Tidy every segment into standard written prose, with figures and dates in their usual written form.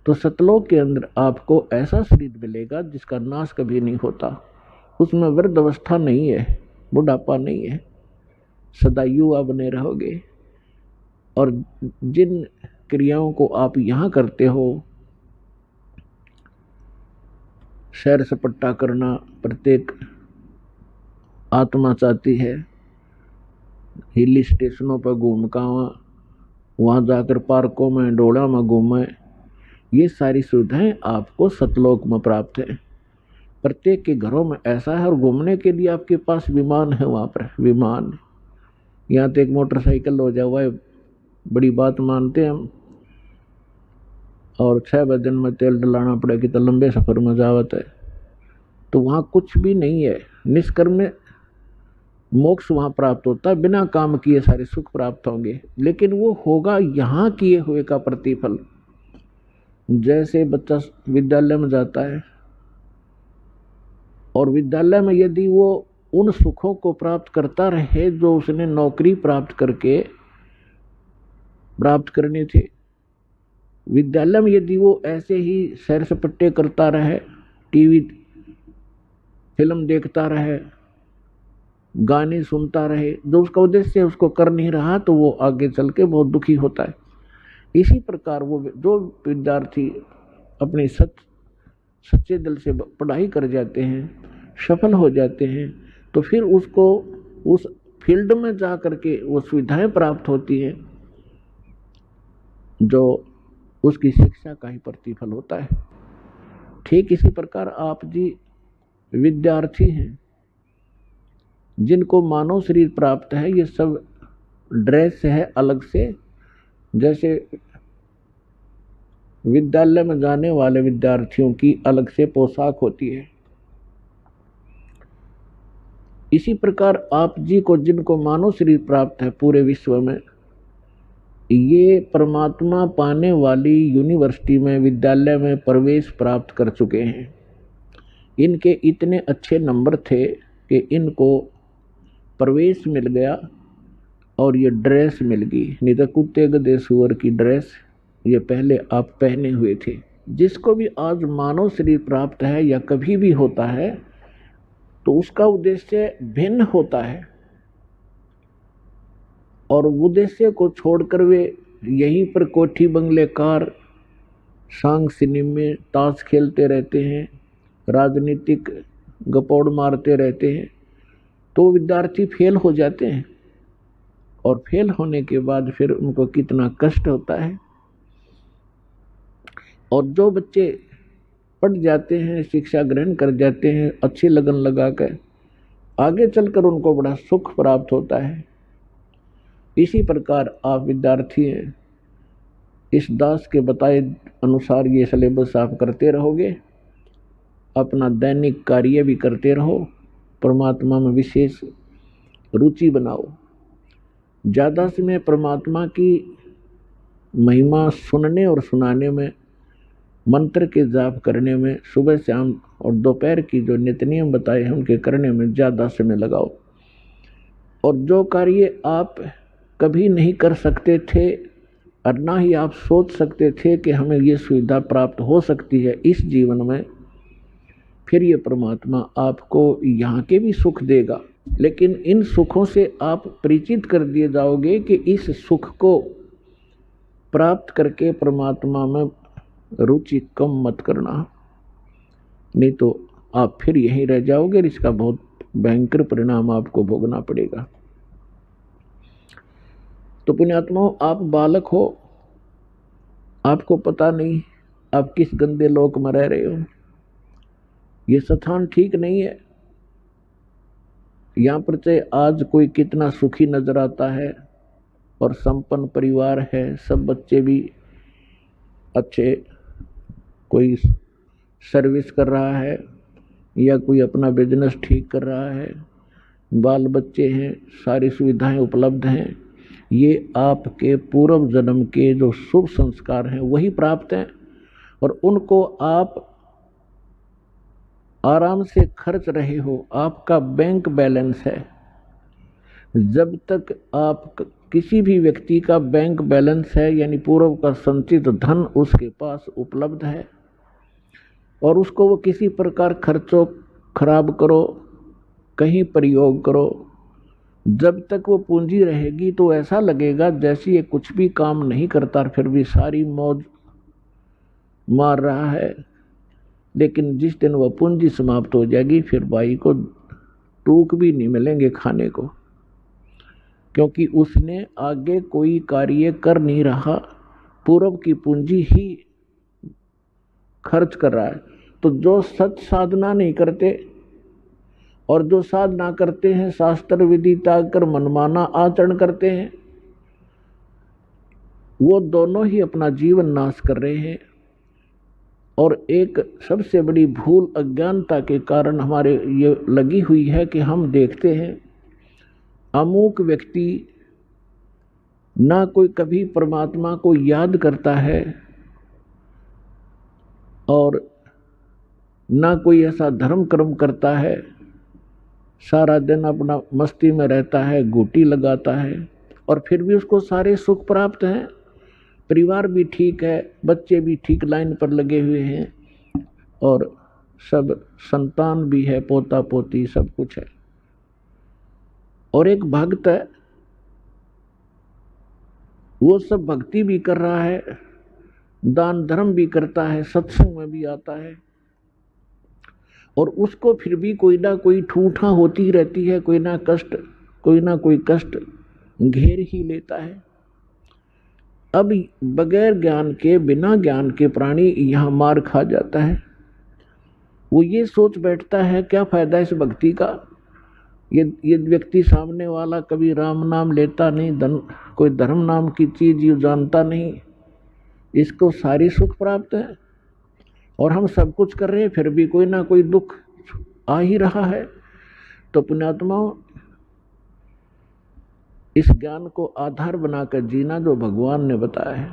तो सतलोक के अंदर आपको ऐसा शरीर मिलेगा जिसका नाश कभी नहीं होता। उसमें वृद्ध अवस्था नहीं है, बुढ़ापा नहीं है, सदा युवा बने रहोगे। और जिन क्रियाओं को आप यहाँ करते हो, सैर सपट्टा करना प्रत्येक आत्मा चाहती है, हिल स्टेशनों पर घूम का वहाँ जाकर पार्कों में डोड़ा में घूमें, ये सारी सुविधाएं आपको सतलोक में प्राप्त है। प्रत्येक के घरों में ऐसा है। और घूमने के लिए आपके पास विमान है, वहाँ पर विमान। यहाँ तो एक मोटरसाइकिल हो जाए वह बड़ी बात मानते हैं हम, और 6 बजे में तेल डलाना पड़ेगी तो लंबे सफर में जावत है। तो वहाँ कुछ भी नहीं है, निष्कर्म में मोक्ष वहाँ प्राप्त होता है, बिना काम किए सारे सुख प्राप्त होंगे। लेकिन वो होगा यहाँ किए हुए का प्रतिफल। जैसे बच्चा विद्यालय में जाता है और विद्यालय में यदि वो उन सुखों को प्राप्त करता रहे जो उसने नौकरी प्राप्त करके प्राप्त करने थे, विद्यालय में यदि वो ऐसे ही सैर सपट्टे करता रहे, टीवी फिल्म देखता रहे, गाने सुनता रहे, जो उसका उद्देश्य उसको कर नहीं रहा, तो वो आगे चल के बहुत दुखी होता है। इसी प्रकार वो जो विद्यार्थी अपने सच्चे दिल से पढ़ाई कर जाते हैं, सफल हो जाते हैं, तो फिर उसको उस फील्ड में जा करके वो सुविधाएं प्राप्त होती हैं जो उसकी शिक्षा का ही प्रतिफल होता है। ठीक इसी प्रकार आप जी विद्यार्थी हैं जिनको मानव शरीर प्राप्त है, ये सब ड्रेस है अलग से। जैसे विद्यालय में जाने वाले विद्यार्थियों की अलग से पोशाक होती है, इसी प्रकार आप जी को जिनको मानव शरीर प्राप्त है पूरे विश्व में, ये परमात्मा पाने वाली यूनिवर्सिटी में विद्यालय में प्रवेश प्राप्त कर चुके हैं। इनके इतने अच्छे नंबर थे कि इनको प्रवेश मिल गया और ये ड्रेस मिल गई। नहीं तो कुत्ते गधे सुअर की ड्रेस ये पहले आप पहने हुए थे। जिसको भी आज मानव शरीर प्राप्त है या कभी भी होता है, तो उसका उद्देश्य भिन्न होता है और उद्देश्य को छोड़कर वे यहीं पर कोठी बंगले कार सांग सिनेमे ताश खेलते रहते हैं, राजनीतिक गपौड़ मारते रहते हैं। तो विद्यार्थी फेल हो जाते हैं और फेल होने के बाद फिर उनको कितना कष्ट होता है। और जो बच्चे पढ़ जाते हैं, शिक्षा ग्रहण कर जाते हैं, अच्छी लगन लगाकर, आगे चलकर उनको बड़ा सुख प्राप्त होता है। इसी प्रकार आप विद्यार्थी हैं, इस दास के बताए अनुसार ये सिलेबस आप करते रहोगे, अपना दैनिक कार्य भी करते रहो, परमात्मा में विशेष रुचि बनाओ। ज़्यादा से मैं परमात्मा की महिमा सुनने और सुनाने में, मंत्र के जाप करने में, सुबह शाम और दोपहर की जो नित्य नियम बताए हैं उनके करने में ज़्यादा समय लगाओ। और जो कार्य आप कभी नहीं कर सकते थे और ना ही आप सोच सकते थे कि हमें ये सुविधा प्राप्त हो सकती है इस जीवन में, फिर ये परमात्मा आपको यहाँ के भी सुख देगा। लेकिन इन सुखों से आप परिचित कर दिए जाओगे कि इस सुख को प्राप्त करके परमात्मा में रुचि कम मत करना, नहीं तो आप फिर यहीं रह जाओगे। इसका बहुत भयंकर परिणाम आपको भोगना पड़ेगा। तो पुण्यात्माओं, आप बालक हो, आपको पता नहीं आप किस गंदे लोक में रह रहे हो। ये स्थान ठीक नहीं है। यहाँ पर चाहे आज कोई कितना सुखी नजर आता है और संपन्न परिवार है, सब बच्चे भी अच्छे, कोई सर्विस कर रहा है या कोई अपना बिजनेस ठीक कर रहा है, बाल बच्चे हैं, सारी सुविधाएं उपलब्ध हैं, ये आपके पूर्व जन्म के जो शुभ संस्कार हैं वही प्राप्त हैं और उनको आप आराम से खर्च रहे हो। आपका बैंक बैलेंस है, जब तक आप किसी भी व्यक्ति का बैंक बैलेंस है यानी पूर्व का संचित धन उसके पास उपलब्ध है और उसको वो किसी प्रकार खर्चो खराब करो, कहीं प्रयोग करो, जब तक वो पूंजी रहेगी तो ऐसा लगेगा जैसे ये कुछ भी काम नहीं करता फिर भी सारी मौज मार रहा है। लेकिन जिस दिन वह पूंजी समाप्त हो जाएगी फिर भाई को टूक भी नहीं मिलेंगे खाने को, क्योंकि उसने आगे कोई कार्य कर नहीं रहा, पूर्व की पूंजी ही खर्च कर रहा है। तो जो सच साधना नहीं करते और जो साधना करते हैं, शास्त्र विधि त्याग कर मनमाना आचरण करते हैं, वो दोनों ही अपना जीवन नाश कर रहे हैं। और एक सबसे बड़ी भूल अज्ञानता के कारण हमारे ये लगी हुई है कि हम देखते हैं अमुक व्यक्ति ना कोई कभी परमात्मा को याद करता है और ना कोई ऐसा धर्म कर्म करता है, सारा दिन अपना मस्ती में रहता है, गोटी लगाता है और फिर भी उसको सारे सुख प्राप्त हैं, परिवार भी ठीक है, बच्चे भी ठीक लाइन पर लगे हुए हैं और सब संतान भी है, पोता पोती सब कुछ है। और एक भक्त है, वो सब भक्ति भी कर रहा है, दान धर्म भी करता है, सत्संग में भी आता है और उसको फिर भी कोई ना कोई ठूठा होती रहती है, कोई ना कोई कष्ट घेर ही लेता है। अब बगैर ज्ञान के, बिना ज्ञान के प्राणी यहाँ मार खा जाता है। वो ये सोच बैठता है क्या फायदा इस भक्ति का, ये व्यक्ति सामने वाला कभी राम नाम लेता नहीं, कोई धर्म नाम की चीज ये जानता नहीं, इसको सारी सुख प्राप्त है और हम सब कुछ कर रहे हैं फिर भी कोई ना कोई दुख आ ही रहा है। तो पुण्यात्माओं, इस ज्ञान को आधार बनाकर जीना जो भगवान ने बताया है,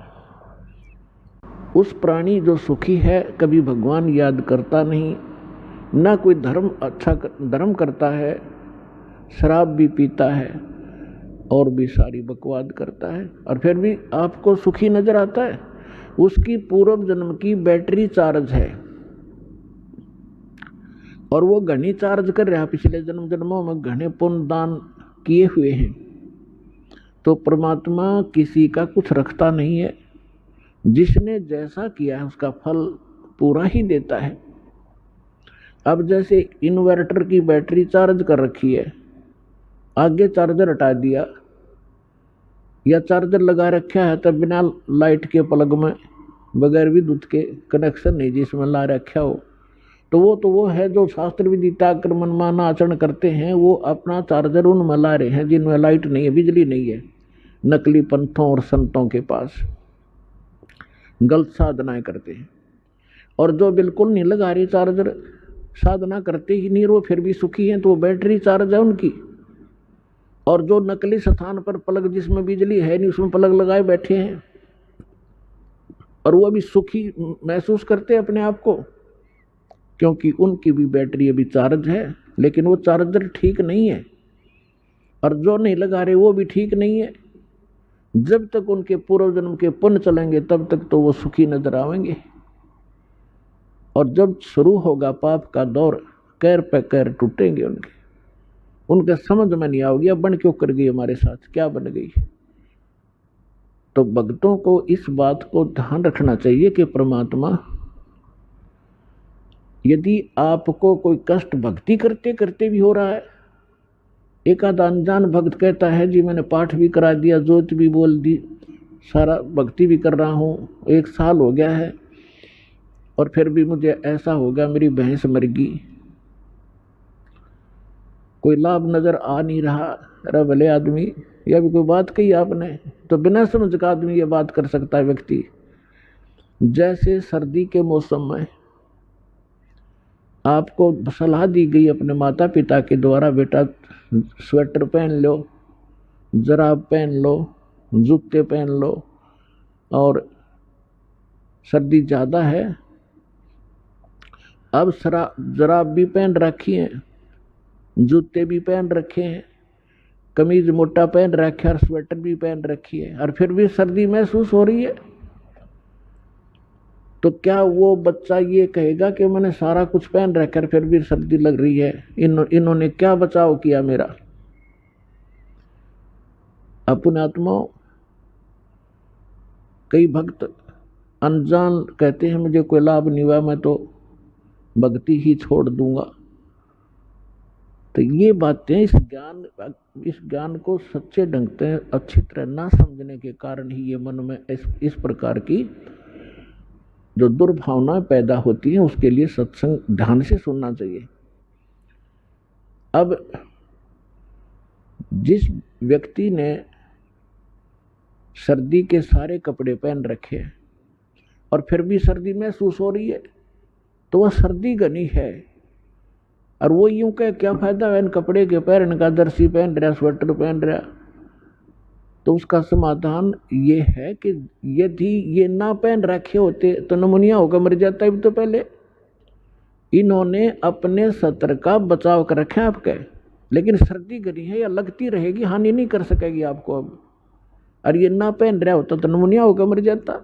उस प्राणी जो सुखी है कभी भगवान याद करता नहीं, ना कोई धर्म करता है, शराब भी पीता है और भी सारी बकवाद करता है और फिर भी आपको सुखी नजर आता है। उसकी पूर्व जन्म की बैटरी चार्ज है और वो घनी चार्ज कर रहा है, पिछले जन्मों में घने पुण्य दान किए हुए हैं। तो परमात्मा किसी का कुछ रखता नहीं है, जिसने जैसा किया है उसका फल पूरा ही देता है। अब जैसे इन्वर्टर की बैटरी चार्ज कर रखी है, आगे चार्जर हटा दिया या चार्जर लगा रखा है तब बिना लाइट के प्लग में बगैर विद्युत के कनेक्शन नहीं जिसमें ला रखा हो, तो वो है जो शास्त्र विधि त्याग कर मनमाना आचरण करते हैं, वो अपना चार्जर उनमें ला रहे हैं जिनमें लाइट नहीं है, बिजली नहीं है, नकली पंथों और संतों के पास गलत साधनाएं करते हैं। और जो बिल्कुल नहीं लगा रही चार्जर, साधना करते ही नहीं, वो फिर भी सुखी हैं, तो वो बैटरी चार्ज है उनकी। और जो नकली स्थान पर प्लग जिसमें बिजली है नहीं उसमें प्लग लगाए बैठे हैं और वो भी सुखी महसूस करते हैं अपने आप को, क्योंकि उनकी भी बैटरी अभी चार्ज है लेकिन वो चार्जर ठीक नहीं है। और जो नहीं लगा रहे वो भी ठीक नहीं है। जब तक उनके पूर्व जन्म के पुण्य चलेंगे तब तक तो वो सुखी नजर आवेंगे और जब शुरू होगा पाप का दौर, कैर पे कैर टूटेंगे उनके समझ में नहीं आओगी अब बन क्यों कर गई, हमारे साथ क्या बन गई। तो भक्तों को इस बात को ध्यान रखना चाहिए कि परमात्मा, यदि आपको कोई कष्ट भक्ति करते करते भी हो रहा है, एक आधा अनजान भक्त कहता है जी मैंने पाठ भी करा दिया, जोत भी बोल दी, सारा भक्ति भी कर रहा हूँ, 1 साल हो गया है और फिर भी मुझे ऐसा हो गया, मेरी भैंस मर गई, कोई लाभ नजर आ नहीं रहा। अरे भले आदमी, यह भी कोई बात कही आपने, तो बिना समझ का आदमी ये बात कर सकता है व्यक्ति। जैसे सर्दी के मौसम में आपको सलाह दी गई अपने माता पिता के द्वारा, बेटा स्वेटर पहन लो, जराब पहन लो, जूते पहन लो और सर्दी ज़्यादा है, अब जराब भी पहन रखी है, जूते भी पहन रखे हैं कमीज मोटा पहन रखा है और स्वेटर भी पहन रखी है और फिर भी सर्दी महसूस हो रही है, तो क्या वो बच्चा ये कहेगा कि मैंने सारा कुछ पहन रखा है फिर भी सर्दी लग रही है, इन्होंने क्या बचाव किया मेरा? अपने आत्माओं, कई भक्त अनजान कहते हैं मुझे कोई लाभ नहीं हुआ, मैं तो भक्ति ही छोड़ दूंगा। तो ये बातें इस ज्ञान को सच्चे ढंग से अच्छी तरह ना समझने के कारण ही ये मन में इस प्रकार की जो दुर्भावनाएं पैदा होती हैं। उसके लिए सत्संग ध्यान से सुनना चाहिए। अब जिस व्यक्ति ने सर्दी के सारे कपड़े पहन रखे हैं और फिर भी सर्दी महसूस हो रही है, तो वह सर्दी घनी है। और वो यूं कह क्या फायदा है इन कपड़े के पहन का, जर्सी पहन रहा, स्वेटर पहन रहा। तो उसका समाधान ये है कि यदि ये ना पहन रखे होते तो नमूनिया होकर मर जाता है। तो पहले इन्होंने अपने सत्र का बचाव कर रखे आपके, लेकिन सर्दी घनी है या लगती रहेगी, हानि नहीं कर सकेगी आपको अब। और ये ना पहन रहा होता तो नमूनिया होकर मर जाता।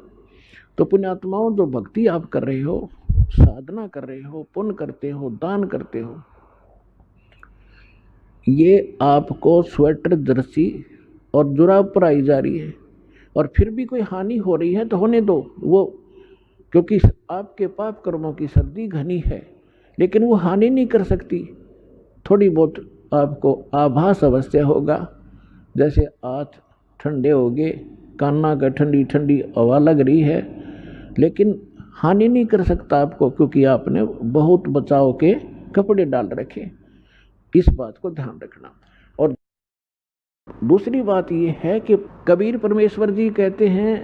तो पुण्यात्माओं, जो भक्ति आप कर रहे हो, साधना कर रहे हो, पुण्य करते हो, दान करते हो, ये आपको स्वेटर, जर्सी और जुराब पर आई जा रही है और फिर भी कोई हानि हो रही है तो होने दो वो, क्योंकि आपके पाप कर्मों की सर्दी घनी है, लेकिन वो हानि नहीं कर सकती। थोड़ी बहुत आपको आभास अवश्य होगा, जैसे हाथ ठंडे हो गए, कान्ना का ठंडी ठंडी हवा लग रही है, लेकिन हानि नहीं कर सकता आपको, क्योंकि आपने बहुत बचाव के कपड़े डाल रखे। इस बात को ध्यान रखना। और दूसरी बात यह है कि कबीर परमेश्वर जी कहते हैं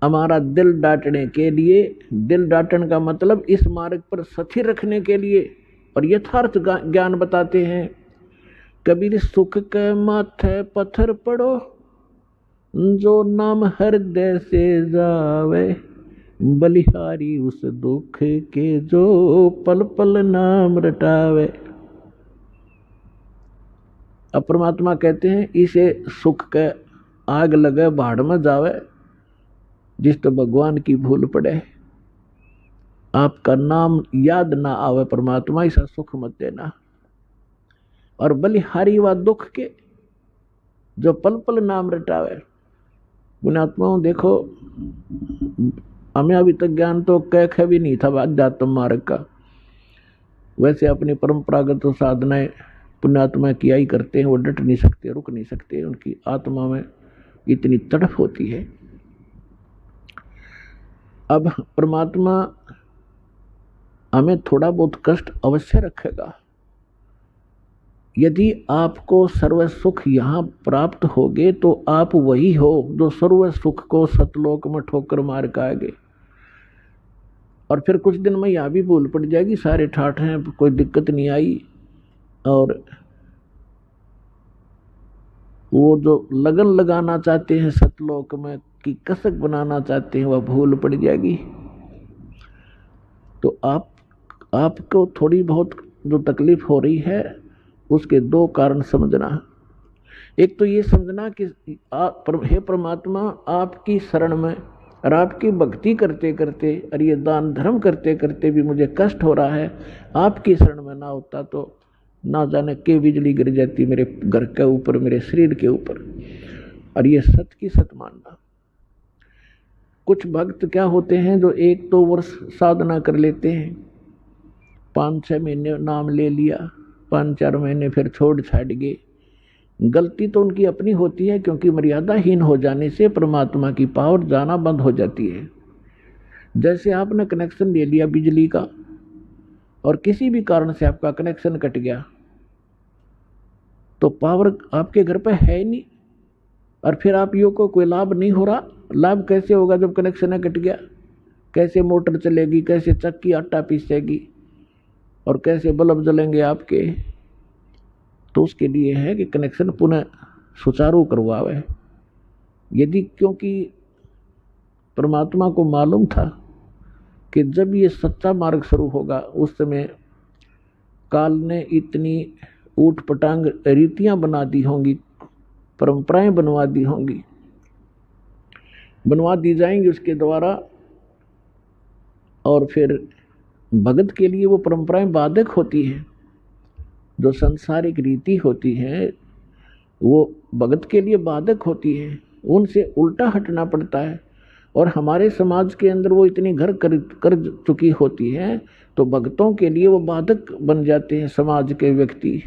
हमारा दिल डांटने के लिए, दिल डांटने का मतलब इस मार्ग पर स्थिर रखने के लिए और यथार्थ ज्ञान बताते हैं। कबीर सुख के माथे पत्थर पड़ो, जो नाम हृदय से जावे, बलिहारी उस दुख के जो पल पल नाम रटावे। अब परमात्मा कहते हैं इसे सुख के आग लगे भाड़ में जावे, जिस तो भगवान की भूल पड़े, आपका नाम याद ना आवे, परमात्मा ऐसा सुख मत देना। और बलिहारी व दुख के जो पल पल नाम रटावे। पुण्यात्माओं देखो, हमें अभी तक ज्ञान तो कह भी नहीं था अध्यात्म मार्ग का। वैसे अपनी परंपरागत तो साधनाएं पुण्यात्मा किया ही करते हैं, वो डट नहीं सकते, रुक नहीं सकते, उनकी आत्मा में इतनी तड़फ होती है। अब परमात्मा हमें थोड़ा बहुत कष्ट अवश्य रखेगा। यदि आपको सर्व सुख यहाँ प्राप्त होगे तो आप वही हो जो सर्व सुख को सतलोक में ठोकर मार के आएंगे। और फिर कुछ दिन में यहाँ भी भूल पड़ जाएगी, सारे ठाठ हैं, कोई दिक्कत नहीं आई, और वो जो लगन लगाना चाहते हैं सतलोक में की कसक बनाना चाहते हैं, वह भूल पड़ जाएगी। तो आपको थोड़ी बहुत जो तकलीफ हो रही है उसके दो कारण समझना। एक तो ये समझना कि हे परमात्मा, आपकी शरण में और आपकी भक्ति करते करते और ये दान धर्म करते करते भी मुझे कष्ट हो रहा है। आपकी शरण में ना होता तो ना जाने के बिजली गिर जाती मेरे घर के ऊपर, मेरे शरीर के ऊपर। और ये सत की सत मानना। कुछ भक्त क्या होते हैं जो 1-2 वर्ष साधना कर लेते हैं, 5-6 महीने नाम ले लिया, 5-4 महीने फिर छोड़ छाड़ गए। गलती तो उनकी अपनी होती है, क्योंकि मर्यादाहीन हो जाने से परमात्मा की पावर जाना बंद हो जाती है। जैसे आपने कनेक्शन ले लिया बिजली का और किसी भी कारण से आपका कनेक्शन कट गया, तो पावर आपके घर पे है ही नहीं, और फिर आप यो को कोई लाभ नहीं हो रहा। लाभ कैसे होगा जब कनेक्शन कट गया? कैसे मोटर चलेगी, कैसे चक्की आटा पीसेगी, और कैसे बल्ब जलेंगे आपके? तो उसके लिए है कि कनेक्शन पुनः सुचारू करवावे। यदि क्योंकि परमात्मा को मालूम था कि जब ये सच्चा मार्ग शुरू होगा उस समय काल ने इतनी ऊट पटांग रीतियां बना दी होंगी, परंपराएं बनवा दी जाएंगी उसके द्वारा, और फिर भगत के लिए वो परंपराएं बाधक होती हैं। जो सांसारिक रीति होती है वो भगत के लिए बाधक होती है, उनसे उल्टा हटना पड़ता है। और हमारे समाज के अंदर वो इतनी घर कर चुकी होती है तो भक्तों के लिए वो बाधक बन जाते हैं समाज के व्यक्ति।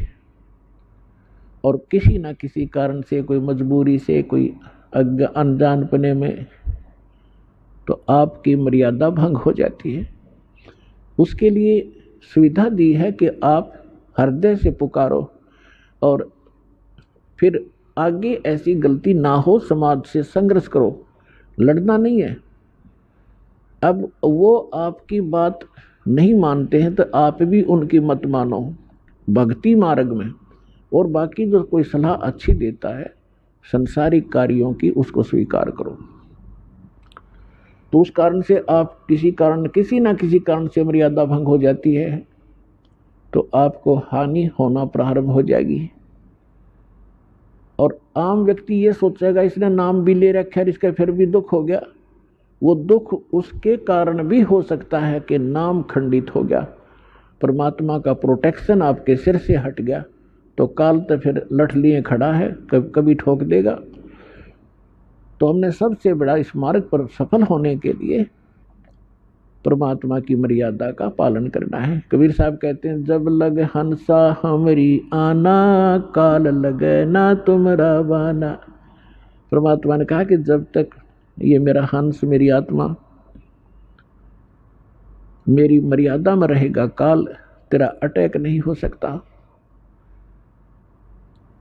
और किसी ना किसी कारण से, कोई मजबूरी से, कोई अनजानपने में, तो आपकी मर्यादा भंग हो जाती है। उसके लिए सुविधा दी है कि आप हृदय से पुकारो और फिर आगे ऐसी गलती ना हो, समाज से संघर्ष करो, लड़ना नहीं है। अब वो आपकी बात नहीं मानते हैं तो आप भी उनकी मत मानो भक्ति मार्ग में, और बाकी जो कोई सलाह अच्छी देता है संसारिक कार्यों की, उसको स्वीकार करो। तो उस कारण से आप किसी ना किसी कारण से मर्यादा भंग हो जाती है तो आपको हानि होना प्रारंभ हो जाएगी। और आम व्यक्ति ये सोचेगा इसने नाम भी ले रखा है, इसका फिर भी दुख हो गया। वो दुख उसके कारण भी हो सकता है कि नाम खंडित हो गया, परमात्मा का प्रोटेक्शन आपके सिर से हट गया, तो काल तो फिर लठ लिए खड़ा है, कभी ठोक देगा। तो हमने सबसे बड़ा इस मार्ग पर सफल होने के लिए परमात्मा की मर्यादा का पालन करना है। कबीर साहब कहते हैं, जब लग हंसा हमरी आना, काल लगे ना तुमरा बाना। परमात्मा ने कहा कि जब तक ये मेरा हंस, मेरी आत्मा मेरी मर्यादा में रहेगा, काल तेरा अटैक नहीं हो सकता।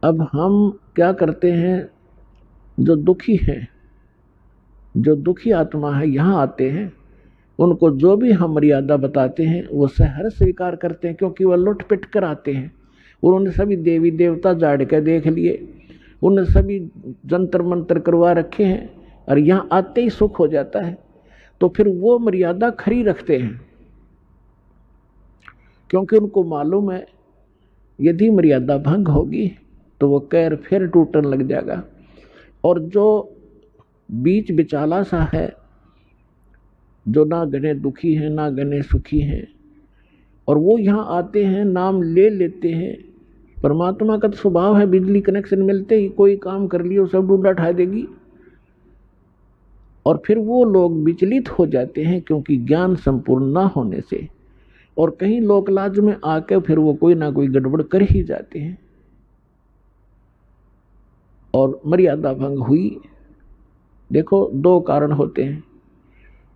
अब हम क्या करते हैं, जो दुखी हैं, जो दुखी आत्मा है, यहाँ आते हैं, उनको जो भी हम मर्यादा बताते हैं वो सहर्ष स्वीकार करते हैं, क्योंकि वह लुट पिट कर आते हैं। उन्होंने सभी देवी देवता जाड़ के देख लिए, उन्होंने सभी जंतर मंत्र करवा रखे हैं, और यहाँ आते ही सुख हो जाता है। तो फिर वो मर्यादा खरी रखते हैं, क्योंकि उनको मालूम है यदि मर्यादा भंग होगी तो वो कैर फिर टूटने लग जाएगा। और जो बीच बिचाला सा है, जो ना गने दुखी हैं ना गने सुखी हैं, और वो यहाँ आते हैं, नाम ले लेते हैं। परमात्मा का तो स्वभाव है, बिजली कनेक्शन मिलते ही कोई काम कर लियो सब डूडा उठा देगी। और फिर वो लोग विचलित हो जाते हैं, क्योंकि ज्ञान संपूर्ण ना होने से, और कहीं लोकलाज में आके फिर वो कोई ना कोई गड़बड़ कर ही जाते हैं और मर्यादा भंग हुई। देखो, दो कारण होते हैं।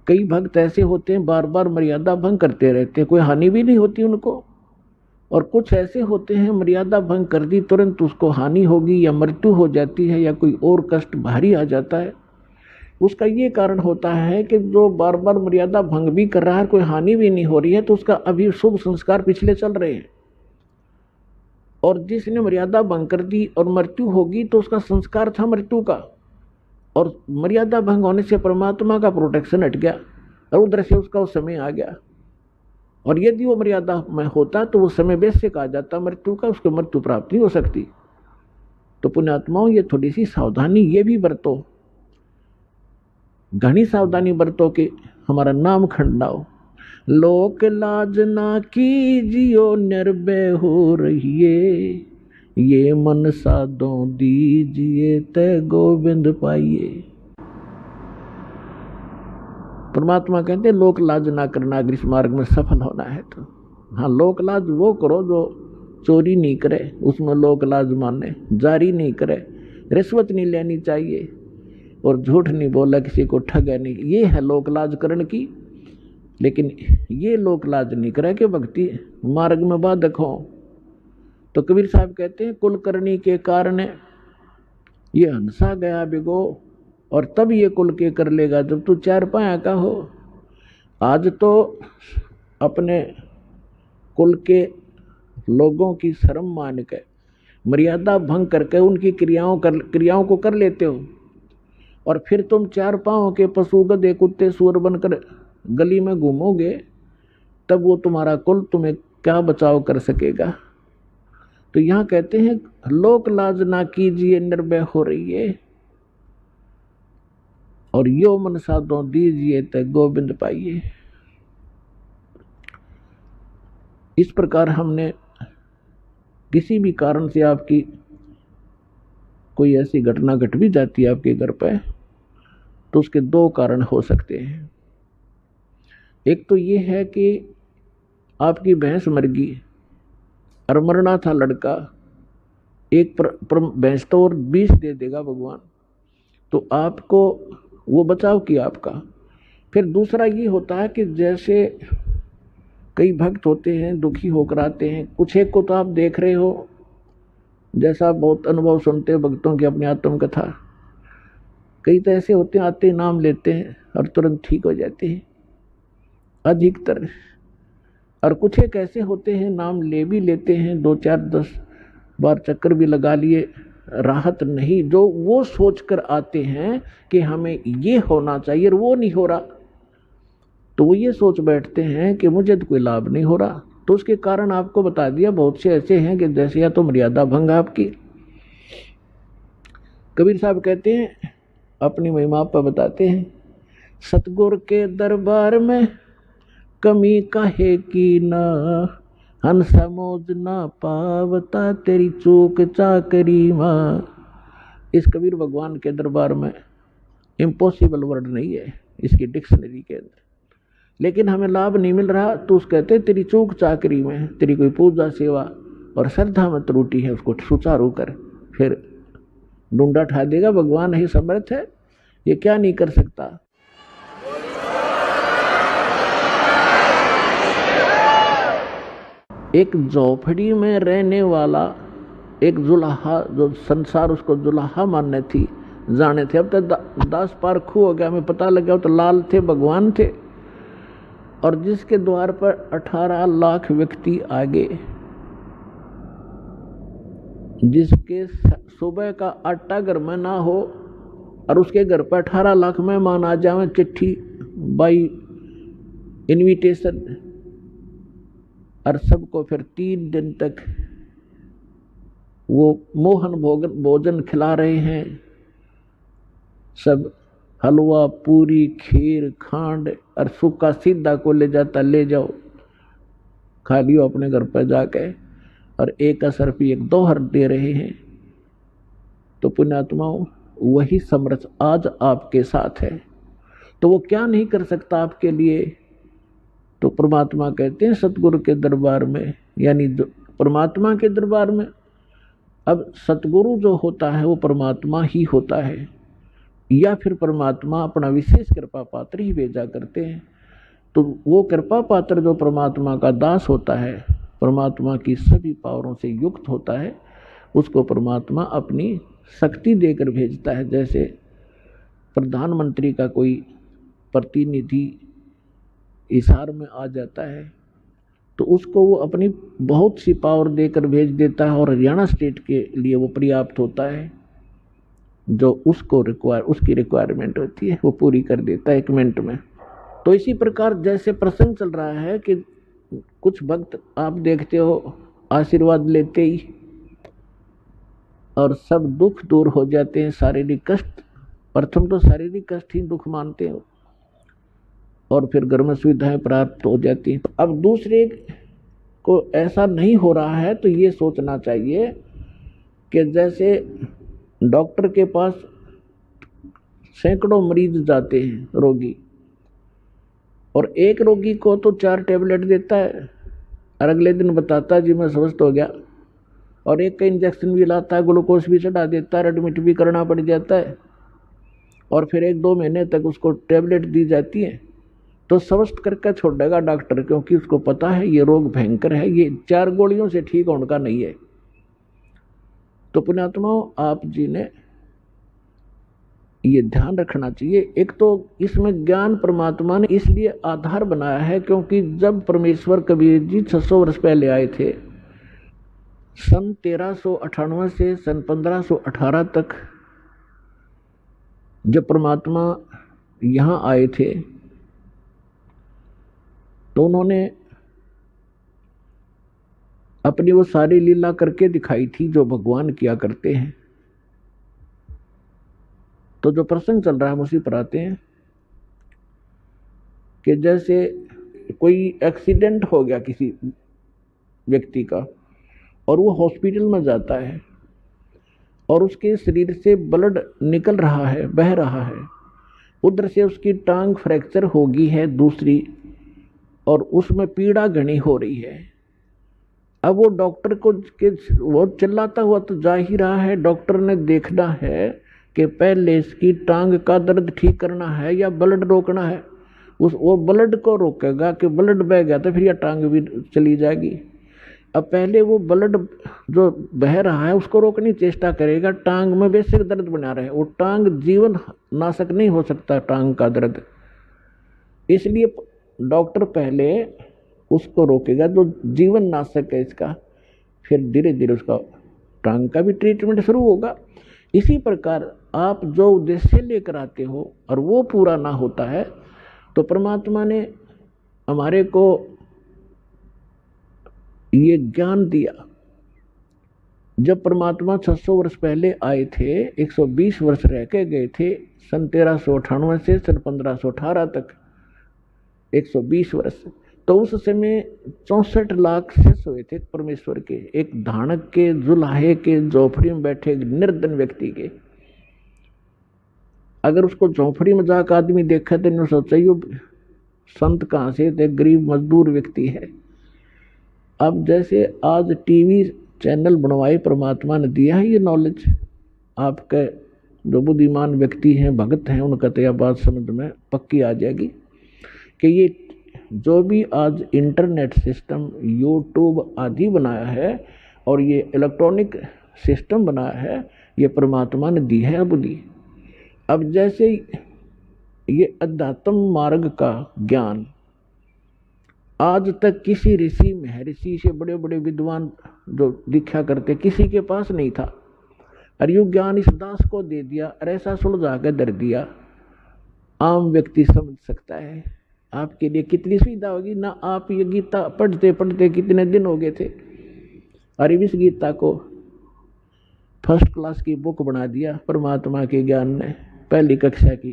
कई भक्त ऐसे होते हैं बार बार मर्यादा भंग करते रहते हैं, कोई हानि भी नहीं होती उनको। और कुछ ऐसे होते हैं मर्यादा भंग कर दी, तुरंत उसको हानि होगी या मृत्यु हो जाती है या कोई और कष्ट भारी आ जाता है। उसका ये कारण होता है कि जो बार बार मर्यादा भंग भी कर रहा है, कोई हानि भी नहीं हो रही है, तो उसका अभी शुभ संस्कार पिछले चल रहे हैं। और जिसने मर्यादा भंग कर दी और मृत्यु होगी तो उसका संस्कार था मृत्यु का, और मर्यादा भंग होने से परमात्मा का प्रोटेक्शन हट गया और उधर से उसका वो समय आ गया। और यदि वो मर्यादा में होता तो वो समय वैसे कहा जाता मृत्यु का, उसको मृत्यु प्राप्त नहीं हो सकती। तो पुण्यात्माओं, ये थोड़ी सी सावधानी ये भी बरतो, घनी सावधानी बरतो कि हमारा नाम खंडा हो। लोक लाज ना कीजियो निर्भय हो रहिए, ये मन साधो दीजिए ते गोविंद पाइए। परमात्मा कहते हैं लोक लाज ना करना अगर इस मार्ग में सफल होना है तो। हाँ, लोक लाज वो करो जो चोरी नहीं करे, उसमें लोक लाज माने, जारी नहीं करे, रिश्वत नहीं लेनी चाहिए और झूठ नहीं बोला, किसी को ठगा नहीं, ये है लोक लाज करण की। लेकिन ये लोक लाज नहीं करे कि भक्ति मार्ग में बाधक हो। तो कबीर साहब कहते हैं, कुल करनी के कारण ये हंसा गया बिगो, और तब ये कुल के कर लेगा जब तू चार पाया का हो। आज तो अपने कुल के लोगों की शर्म मान के मर्यादा भंग करके उनकी क्रियाओं को कर लेते हो, और फिर तुम चार पांव के पशु गधे कुत्ते सूअर बनकर गली में घूमोगे, तब वो तुम्हारा कुल तुम्हें क्या बचाव कर सकेगा। तो यहाँ कहते हैं लोक लाज ना कीजिए निर्भय हो रही है, और यो मन साधो दीजिए ते गोविंद पाइए। इस प्रकार हमने किसी भी कारण से आपकी कोई ऐसी घटना घट भी जाती है आपके घर पे, तो उसके दो कारण हो सकते हैं। एक तो ये है कि आपकी भैंस मर गई और मरना था लड़का, एक भैंस तो और 20 दे देगा भगवान, तो आपको वो बचाव किया आपका। फिर दूसरा ये होता है कि जैसे कई भक्त होते हैं दुखी होकर आते हैं, कुछ एक को तो आप देख रहे हो, जैसा आप बहुत अनुभव सुनते हो भक्तों की अपनी आत्मकथा, कई तो ऐसे होते हैं आते नाम लेते हैं और तुरंत ठीक हो जाते हैं अधिकतर, और कुछ एक ऐसे होते हैं नाम ले भी लेते हैं, 2-4-10 बार चक्कर भी लगा लिए, राहत नहीं, जो वो सोचकर आते हैं कि हमें ये होना चाहिए और वो नहीं हो रहा, तो वो ये सोच बैठते हैं कि मुझे तो कोई लाभ नहीं हो रहा। तो उसके कारण आपको बता दिया बहुत से ऐसे हैं कि जैसे या तो मर्यादा भंग आपकी। कबीर साहब कहते हैं अपनी महिमा पर बताते हैं, सतगुर के दरबार में कमी काहे की ना, हन समोज ना पावता तेरी चूक चाकरी माँ। इस कबीर भगवान के दरबार में इम्पॉसिबल वर्ड नहीं है इसकी डिक्शनरी के अंदर, लेकिन हमें लाभ नहीं मिल रहा, तो उस कहते तेरी चूक चाकरी में, तेरी कोई पूजा सेवा और श्रद्धा में त्रुटि है, उसको सुचारू कर, फिर डूंडा ठा देगा। भगवान ही समर्थ है, ये क्या नहीं कर सकता। एक झोपड़ी में रहने वाला एक जुलाहा, जो संसार उसको जुलाहा मानने थी जाने थे, अब तक 10 पार खू हो गया, हमें पता लग गया तो लाल थे भगवान थे, और जिसके द्वार पर 18 लाख व्यक्ति आगे, जिसके सुबह का आटा घर में ना हो और उसके घर पर 18 लाख मेहमान आ जाए, चिट्ठी बाई इनविटेशन, और सबको फिर 3 दिन तक वो मोहन भोजन खिला रहे हैं, सब हलवा पूरी खीर खांड और सूखा सीधा को ले जाता, ले जाओ खा लियो अपने घर पर जाके, और एक असर भी 1 दोहर दे रहे हैं। तो पुण्यात्माओं वही समर्थ आज आपके साथ है, तो वो क्या नहीं कर सकता आपके लिए। तो परमात्मा कहते हैं सतगुरु के दरबार में, यानी परमात्मा के दरबार में। अब सतगुरु जो होता है वो परमात्मा ही होता है, या फिर परमात्मा अपना विशेष कृपा पात्र ही भेजा करते हैं। तो वो कृपा पात्र जो परमात्मा का दास होता है, परमात्मा की सभी पावरों से युक्त होता है, उसको परमात्मा अपनी शक्ति देकर भेजता है। जैसे प्रधानमंत्री का कोई प्रतिनिधि हिसार में आ जाता है, तो उसको वो अपनी बहुत सी पावर देकर भेज देता है, और हरियाणा स्टेट के लिए वो पर्याप्त होता है, जो उसको उसकी रिक्वायरमेंट होती है वो पूरी कर देता है 1 मिनट में। तो इसी प्रकार जैसे प्रसंग चल रहा है कि कुछ भक्त आप देखते हो आशीर्वाद लेते ही और सब दुख दूर हो जाते हैं, शारीरिक कष्ट, प्रथम तो शारीरिक कष्ट ही दुख मानते हो, और फिर घर में सुविधाएं प्राप्त हो जाती हैं। अब दूसरे को ऐसा नहीं हो रहा है, तो ये सोचना चाहिए कि जैसे डॉक्टर के पास सैकड़ों मरीज जाते हैं रोगी, और एक रोगी को तो 4 टैबलेट देता है और अगले दिन बताता है जी मैं स्वस्थ हो गया, और एक का इंजेक्शन भी लाता है, ग्लूकोज भी चढ़ा देता है, एडमिट भी करना पड़ जाता है, और फिर 1-2 महीने तक उसको टैबलेट दी जाती है, तो स्वस्थ करके छोड़ेगा डॉक्टर, क्योंकि उसको पता है ये रोग भयंकर है, ये 4 गोलियों से ठीक होने का नहीं है। तो पुण्यात्माओं आप जी ने ये ध्यान रखना चाहिए। एक तो इसमेमें ज्ञान परमात्मा ने इसलिए आधार बनाया है, क्योंकि जब परमेश्वर कबीर जी 600 वर्ष पहले आए थे, सन 1398 से सन 1518 तक जब परमात्मा यहाँ आए थे, तो उन्होंने अपनी वो सारी लीला करके दिखाई थी जो भगवान किया करते हैं। तो जो प्रसंग चल रहा है हम उसी पर आते हैं कि जैसे कोई एक्सीडेंट हो गया किसी व्यक्ति का और वो हॉस्पिटल में जाता है और उसके शरीर से ब्लड निकल रहा है, बह रहा है, उधर से उसकी टांग फ्रैक्चर होगी है दूसरी, और उसमें पीड़ा घनी हो रही है। अब वो डॉक्टर को वो चिल्लाता हुआ तो जा ही रहा है। डॉक्टर ने देखना है कि पहले इसकी टांग का दर्द ठीक करना है या ब्लड रोकना है। वो ब्लड को रोकेगा कि ब्लड बह गया तो फिर यह टांग भी चली जाएगी। अब पहले वो ब्लड जो बह रहा है उसको रोकने की चेष्टा करेगा, टांग में बेसिक दर्द बना रहे। वो टांग जीवन नाशक नहीं हो सकता, टांग का दर्द, इसलिए डॉक्टर पहले उसको रोकेगा जो जीवन नाशक है इसका, फिर धीरे धीरे उसका टांग का भी ट्रीटमेंट शुरू होगा। इसी प्रकार आप जो उद्देश्य लेकर आते हो और वो पूरा ना होता है तो परमात्मा ने हमारे को ये ज्ञान दिया। जब परमात्मा 600 वर्ष पहले आए थे, 120 वर्ष रह के गए थे, सन 1398 से सन 1518 तक 120 वर्ष। तो उस समय 64 लाख शिष्य हुए थे परमेश्वर के, एक धानक के, जुलाहे के, झोपड़ी में बैठे निर्धन व्यक्ति के। अगर उसको झोपड़ी में जाकर आदमी देखा तो सोचा ये संत कहाँ से थे, गरीब मजदूर व्यक्ति है। अब जैसे आज टीवी चैनल बनवाए परमात्मा ने दिया है ये नॉलेज, आपके जो बुद्धिमान व्यक्ति हैं, भगत हैं, उनका तो यह बात समझ में पक्की आ जाएगी कि ये जो भी आज इंटरनेट सिस्टम, यूट्यूब आदि बनाया है और ये इलेक्ट्रॉनिक सिस्टम बनाया है, ये परमात्मा ने दी है बुद्धि। अब जैसे ये अध्यात्म मार्ग का ज्ञान आज तक किसी ऋषि महर्षि से बड़े बड़े विद्वान जो दीक्षा करते किसी के पास नहीं था, और यू ज्ञान इस दास को दे दिया और ऐसा सुलझा कर धर दिया, आम व्यक्ति समझ सकता है। आपके लिए कितनी सुविधा होगी ना। आप ये गीता पढ़ते पढ़ते कितने दिन हो गए थे, और इस गीता को फर्स्ट क्लास की बुक बना दिया परमात्मा के ज्ञान ने। पहली कक्षा की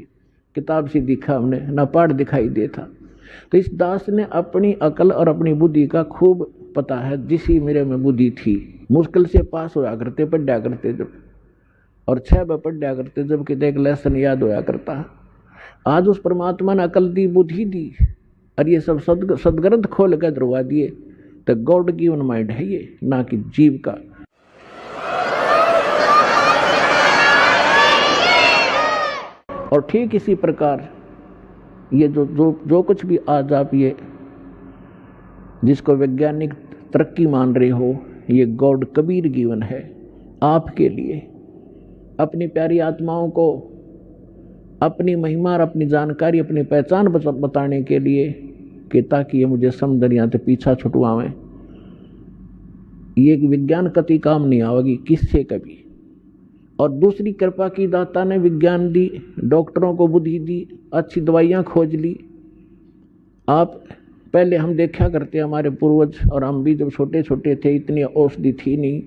किताब से दिखा हमने, ना पाठ दिखाई देता। तो इस दास ने अपनी अकल और अपनी बुद्धि का खूब पता है, जिसी मेरे में बुद्धि थी, मुश्किल से पास होया करते, पढ़ा करते जब, और 6 बार पढ़ा करते जब कितने एक लेसन याद होया करता। आज उस परमात्मा ने अकल दी, बुद्धि दी, और ये सब सदग्रंथ खोल कर धरवा दिए। तो गॉड गिवन माइंड है ये, ना कि जीव का। और ठीक इसी प्रकार ये जो कुछ भी आज आप ये जिसको वैज्ञानिक तरक्की मान रहे हो, ये गॉड कबीर गिवन है आपके लिए, अपनी प्यारी आत्माओं को अपनी महिमा और अपनी जानकारी, अपनी पहचान बताने के लिए, कि ताकि ये मुझे समझनिया तो पीछा छुटवावें। ये विज्ञान कति काम नहीं आवेगी किससे कभी। और दूसरी कृपा की दाता ने विज्ञान दी, डॉक्टरों को बुद्धि दी, अच्छी दवाइयाँ खोज ली। आप पहले हम देखा करते हमारे पूर्वज और हम भी जब छोटे छोटे थे, इतनी औषधि थी नहीं,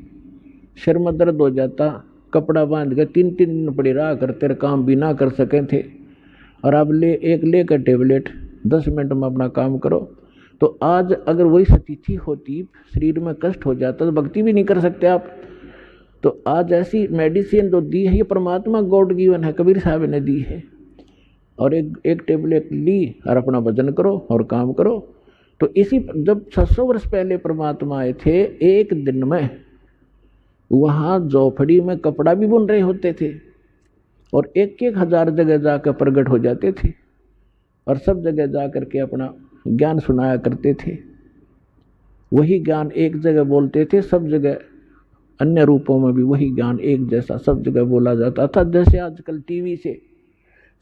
सिर में दर्द हो जाता, कपड़ा बांध के 3-3 दिन पड़े रहा करते, काम भी ना कर सके थे। और अब लेकर टेबलेट 10 मिनट में अपना काम करो। तो आज अगर वही स्थिति होती, शरीर में कष्ट हो जाता, तो भक्ति भी नहीं कर सकते आप। तो आज ऐसी मेडिसिन जो दी है ये परमात्मा गॉड गिवन है, कबीर साहब ने दी है। और एक टेबलेट ली और अपना भजन करो और काम करो। तो इसी जब 600 वर्ष पहले परमात्मा आए थे, एक दिन में वहाँ झोपड़ी में कपड़ा भी बुन रहे होते थे, और 1-1 हजार जगह जाकर प्रकट हो जाते थे, और सब जगह जा करके अपना ज्ञान सुनाया करते थे। वही ज्ञान एक जगह बोलते थे, सब जगह अन्य रूपों में भी वही ज्ञान एक जैसा सब जगह बोला जाता था। जैसे आजकल टीवी से,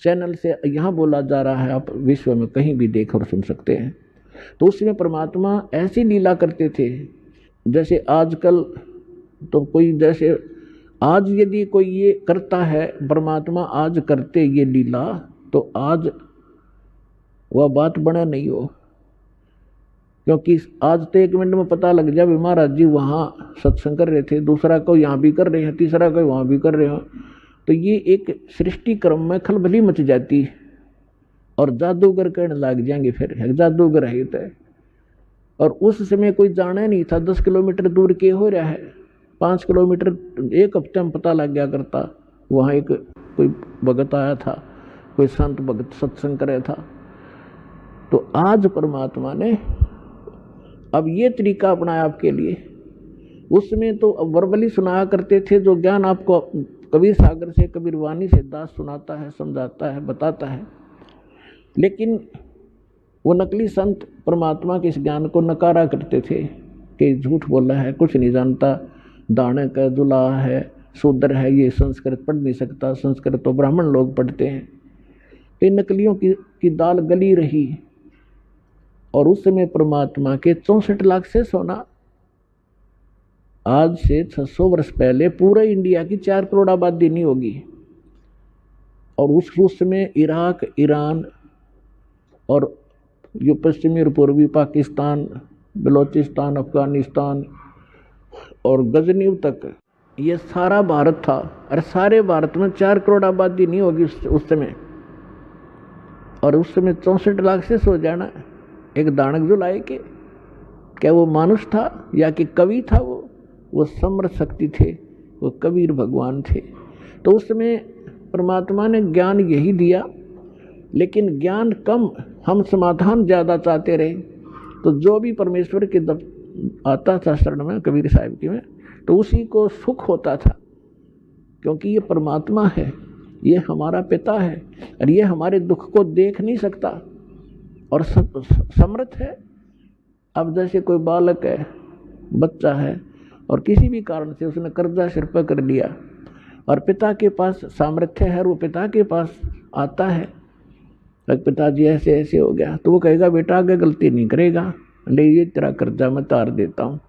चैनल से यहाँ बोला जा रहा है, आप विश्व में कहीं भी देख और सुन सकते हैं। तो उसमें परमात्मा ऐसी लीला करते थे जैसे आजकल तो कोई, जैसे आज यदि कोई ये करता है, परमात्मा आज करते ये लीला, तो आज वह बात बना नहीं हो। क्योंकि आज तो 1 मिनट में पता लग जाए महाराज जी वहाँ सत्संग कर रहे थे, दूसरा को यहाँ भी कर रहे हैं, तीसरा को वहाँ भी कर रहे हो, तो ये एक सृष्टि क्रम में खलबली मच जाती है और जादूगर कहने लग जाएंगे फिर जादूगर है तो। और उस समय कोई जाना नहीं था 10 किलोमीटर दूर के हो रहा है, 5 किलोमीटर 1 हफ्ते में पता लग गया करता। वहाँ एक कोई भगत आया था, कोई संत भगत सत्संग करे था। तो आज परमात्मा ने अब ये तरीका अपनाया आपके लिए। उसमें तो वर्बली सुनाया करते थे, जो ज्ञान आपको कबीर सागर से, कबीर वाणी से दास सुनाता है, समझाता है, बताता है। लेकिन वो नकली संत परमात्मा के इस ज्ञान को नकारा करते थे कि झूठ बोला है, कुछ नहीं जानता, दानक है, दुल्हा है, शूद्र है, ये संस्कृत पढ़ नहीं सकता, संस्कृत तो ब्राह्मण लोग पढ़ते हैं। तो इन नकलियों की दाल गली रही। और उस समय परमात्मा के 64 लाख से सोना, आज से 600 वर्ष पहले पूरे इंडिया की 4 करोड़ आबादी नहीं होगी। और उस समय इराक, ईरान और जो पश्चिमी और पूर्वी पाकिस्तान, बलोचिस्तान, अफगानिस्तान और गजनीव तक, ये सारा भारत था। और सारे भारत में 4 करोड़ आबादी नहीं होगी उस समय। और उस समय 64 लाख से सो जाना एक दानक जो लाए के, क्या वो मानुष था या कि कवि था? वो समर्थ शक्ति थे, वो कबीर भगवान थे। तो उस समय परमात्मा ने ज्ञान यही दिया, लेकिन ज्ञान कम, हम समाधान ज़्यादा चाहते रहे। तो जो भी परमेश्वर के आता था शरण में, कबीर साहिब की में, तो उसी को सुख होता था, क्योंकि ये परमात्मा है, ये हमारा पिता है और ये हमारे दुख को देख नहीं सकता और समर्थ है। अब जैसे कोई बालक है, बच्चा है, और किसी भी कारण से उसने कर्जा सिर पर कर लिया और पिता के पास सामर्थ्य है, और वो पिता के पास आता है, पिताजी ऐसे ऐसे हो गया, तो वो कहेगा बेटा आगे गलती नहीं करेगा, ले ये तेरा कर्जा मैं तार देता हूँ,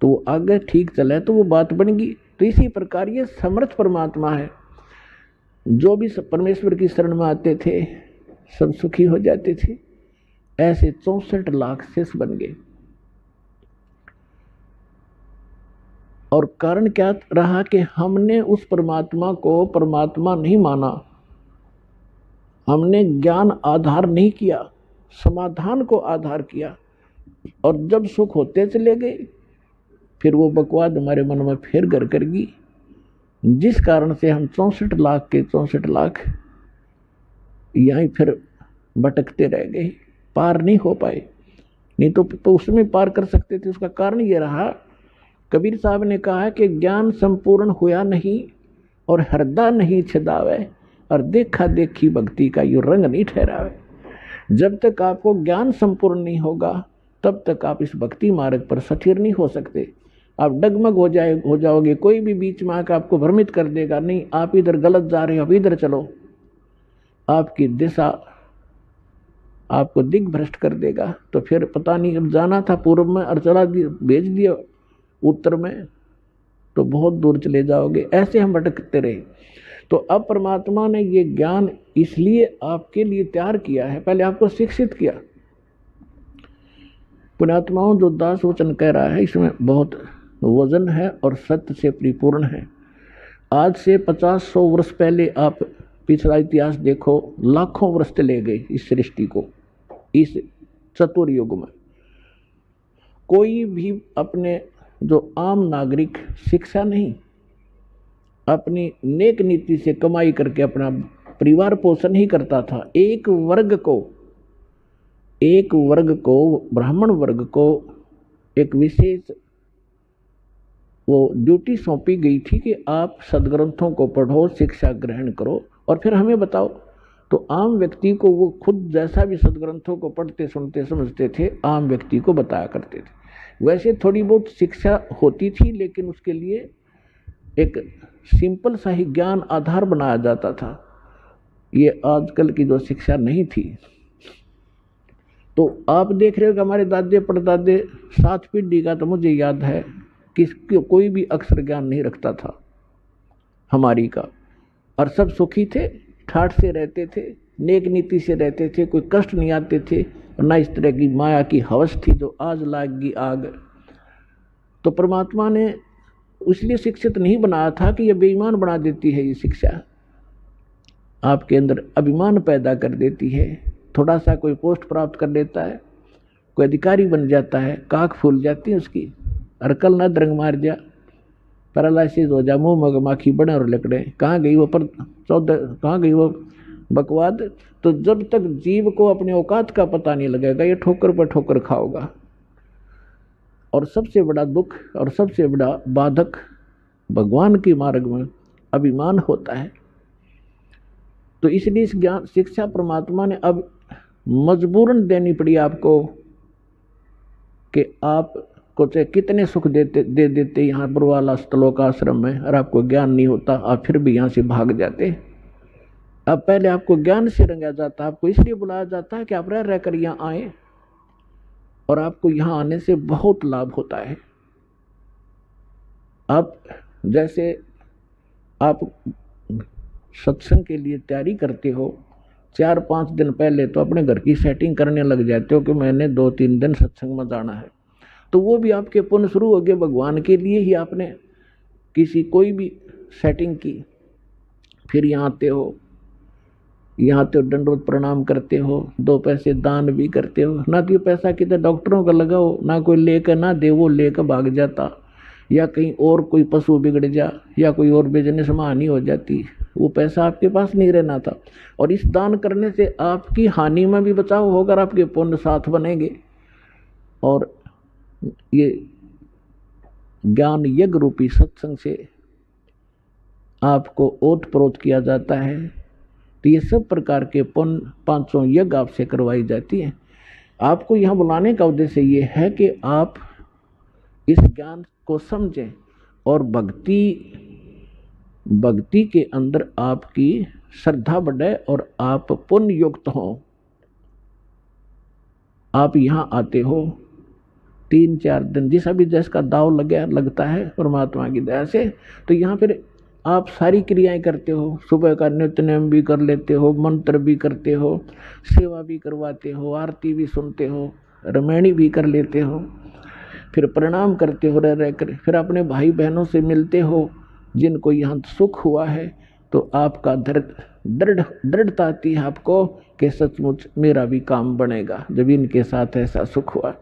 तो वो आगे ठीक चले तो वो बात बनेगी। तो इसी प्रकार ये समर्थ परमात्मा है। जो भी परमेश्वर की शरण में आते थे सब सुखी हो जाते थे। ऐसे 64 लाख शिष्य बन गए। और कारण क्या रहा कि हमने उस परमात्मा को परमात्मा नहीं माना, हमने ज्ञान आधार नहीं किया, समाधान को आधार किया। और जब सुख होते चले गए, फिर वो बकवाद हमारे मन में फिर घर कर गई, जिस कारण से हम 64 लाख के 64 लाख यहीं फिर भटकते रह गए, पार नहीं हो पाए। नहीं तो उसमें पार कर सकते थे। उसका कारण ये रहा, कबीर साहब ने कहा है कि ज्ञान संपूर्ण हुआ नहीं और हृदय नहीं छिदावे, और देखा देखी भक्ति का यो रंग नहीं ठहरावे। जब तक आपको ज्ञान संपूर्ण नहीं होगा तब तक आप इस भक्ति मार्ग पर स्थिर नहीं हो सकते। आप डगमग हो जाओगे। कोई भी बीच में आकर आपको भ्रमित कर देगा, नहीं आप इधर गलत जा रहे हो, अब इधर चलो, आपकी दिशा आपको दिग्भ्रष्ट कर देगा। तो फिर पता नहीं, अब जाना था पूर्व में और चला भेज दिया उत्तर में, तो बहुत दूर चले जाओगे। ऐसे हम भटकते रहे। तो अब परमात्मा ने ये ज्ञान इसलिए आपके लिए तैयार किया है, पहले आपको शिक्षित किया। पुण्यात्माओं, जो दास वचन कह रहा है इसमें बहुत वजन है और सत्य से परिपूर्ण है। आज से 50-100 वर्ष पहले आप पिछला इतिहास देखो, लाखों वर्ष चले गए इस सृष्टि को, इस चतुर युग में। कोई भी अपने जो आम नागरिक शिक्षा नहीं, अपनी नेक नीति से कमाई करके अपना परिवार पोषण ही करता था। एक वर्ग को ब्राह्मण वर्ग को एक विशेष वो ड्यूटी सौंपी गई थी कि आप सदग्रंथों को पढ़ो, शिक्षा ग्रहण करो और फिर हमें बताओ। तो आम व्यक्ति को वो खुद जैसा भी सदग्रंथों को पढ़ते सुनते समझते थे, आम व्यक्ति को बताया करते थे। वैसे थोड़ी बहुत शिक्षा होती थी, लेकिन उसके लिए एक सिंपल सा ही ज्ञान आधार बनाया जाता था। ये आजकल की जो शिक्षा नहीं थी। तो आप देख रहे हो कि हमारे दादे परदादे 7 पीढ़ी का, तो मुझे याद है कि कोई भी अक्षर ज्ञान नहीं रखता था हमारी का, और सब सुखी थे, ठाठ से रहते थे, नेक नीति से रहते थे, कोई कष्ट नहीं आते थे, और ना इस तरह की माया की हवस थी जो आज लागी आग। तो परमात्मा ने इसलिए शिक्षित नहीं बनाया था कि यह बेईमान बना देती है। ये शिक्षा आपके अंदर अभिमान पैदा कर देती है। थोड़ा सा कोई पोस्ट प्राप्त कर लेता है, कोई अधिकारी बन जाता है, काख फूल जाती है उसकी, अरकल ना दरंग मार जा, पैरालिसिस हो जा, मुंह मगमाखी बने और लकड़े, कहाँ गई वो पर कहाँ गई वो बकवाद। तो जब तक जीव को अपने औकात का पता नहीं लगेगा, ये ठोकर पर ठोकर खाओगा। और सबसे बड़ा दुख और सबसे बड़ा बाधक भगवान के मार्ग में अभिमान होता है। तो इसलिए इस ज्ञान शिक्षा परमात्मा ने अब मजबूरन देनी पड़ी आपको कि आप को चाहे कितने सुख दे देते यहाँ पर वाला स्थलोक आश्रम में, और आपको ज्ञान नहीं होता, आप फिर भी यहाँ से भाग जाते। अब पहले आपको ज्ञान से रंगा जाता, आपको इसलिए बुलाया जाता है कि आप रह कर यहाँ आए, और आपको यहाँ आने से बहुत लाभ होता है। आप जैसे आप सत्संग के लिए तैयारी करते हो, 4-5 दिन पहले तो अपने घर की सेटिंग करने लग जाते हो कि मैंने 2-3 दिन सत्संग में जाना है। तो वो भी आपके पुण्य शुरू हो गए, भगवान के लिए ही आपने किसी कोई भी सेटिंग की। फिर यहाँ आते हो, यहाँ तो दंडवत प्रणाम करते हो, 2 पैसे दान भी करते हो। ना तो ये पैसा कितने डॉक्टरों का लगाओ, ना कोई लेकर ना दे, वो लेकर भाग जाता, या कहीं और कोई पशु बिगड़ जा, या कोई और बिजनेस में हानि हो जाती, वो पैसा आपके पास नहीं रहना था। और इस दान करने से आपकी हानि में भी बचाव होकर आपके पुण्य साथ बनेंगे। और ये ज्ञान यज्ञ रूपी सत्संग से आपको ओत प्रोत किया जाता है। तो ये सब प्रकार के पुण्य 500 यज्ञ आपसे करवाई जाती है। आपको यहाँ बुलाने का उद्देश्य ये है कि आप इस ज्ञान को समझें और भक्ति के अंदर आपकी श्रद्धा बढ़े और आप पुण्य युक्त हों। आप यहाँ आते हो 3-4 दिन, जिस अभी जिसका दाव लगता है परमात्मा की दया से, तो यहाँ फिर आप सारी क्रियाएं करते हो। सुबह का नित्य नेम भी कर लेते हो, मंत्र भी करते हो, सेवा भी करवाते हो, आरती भी सुनते हो, रामायणी भी कर लेते हो, फिर प्रणाम करते हो रह कर, फिर अपने भाई बहनों से मिलते हो जिनको यहाँ सुख हुआ है। तो आपका दृढ़ता आती है आपको कि सचमुच मेरा भी काम बनेगा जब इनके साथ ऐसा सुख हुआ।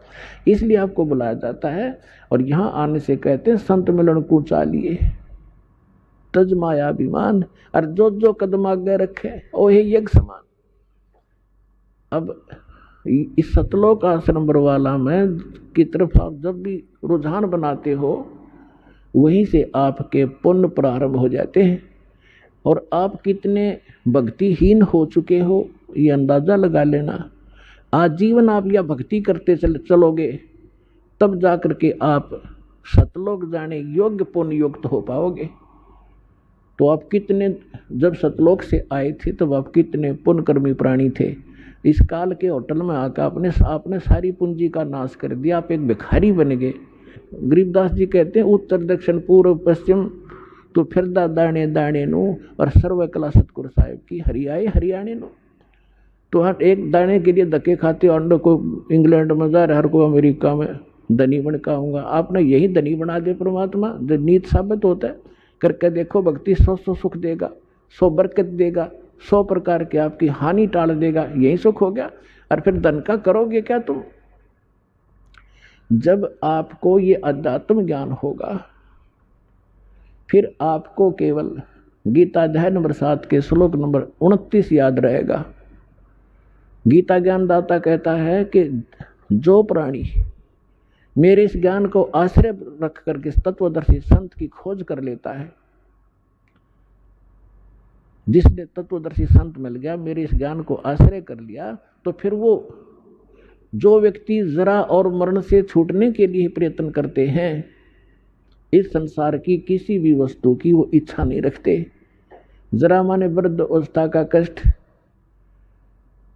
इसलिए आपको बुलाया जाता है। और यहाँ आने से कहते हैं संत मिलन को चालिए तज माया अभिमान, और जो कदम आगे रखे ओहे यज्ञ समान। अब इस सतलोक आश्रम बरवाला में की तरफ आप जब भी रुझान बनाते हो, वहीं से आपके पुण्य प्रारंभ हो जाते हैं। और आप कितने भक्तिहीन हो चुके हो ये अंदाज़ा लगा लेना। आजीवन आप यह भक्ति करते चलोगे, तब जाकर के आप सतलोक जाने योग्य पुण्य युक्त हो पाओगे। तो आप कितने, जब सतलोक से आए थे तब आप कितने पुण्यकर्मी प्राणी थे। इस काल के होटल में आकर आपने सारी पूंजी का नाश कर दिया, आप एक भिखारी बन गए। गरीबदास जी कहते हैं उत्तर दक्षिण पूर्व पश्चिम तो फिरदा दाने दाने नो, और सर्व कला सतगुरु साहिब की हरियाए हरियाणे नो। तो हर एक दाने के लिए धक्के खाते, अंडों को इंग्लैंड में जा रहे, हर को अमेरिका में धनी बन काऊंगा। आपने यही धनी बना दे परमात्मा, जो नीत साबित होता है। करके देखो, भक्ति 100 सुख देगा, 100 बरकत देगा, 100 प्रकार के आपकी हानि टाल देगा, यही सुख हो गया। और फिर धन का करोगे क्या तुम? जब आपको ये अध्यात्म ज्ञान होगा, फिर आपको केवल गीता अध्याय नंबर 7 के श्लोक नंबर 29 याद रहेगा। गीता ज्ञानदाता कहता है कि जो प्राणी मेरे इस ज्ञान को आश्रय रख करके तत्वदर्शी संत की खोज कर लेता है, जिसने तत्वदर्शी संत मिल गया, मेरे इस ज्ञान को आश्रय कर लिया, तो फिर वो जो व्यक्ति जरा और मरण से छूटने के लिए प्रयत्न करते हैं, इस संसार की किसी भी वस्तु की वो इच्छा नहीं रखते। जरा माने वृद्ध अवस्था का कष्ट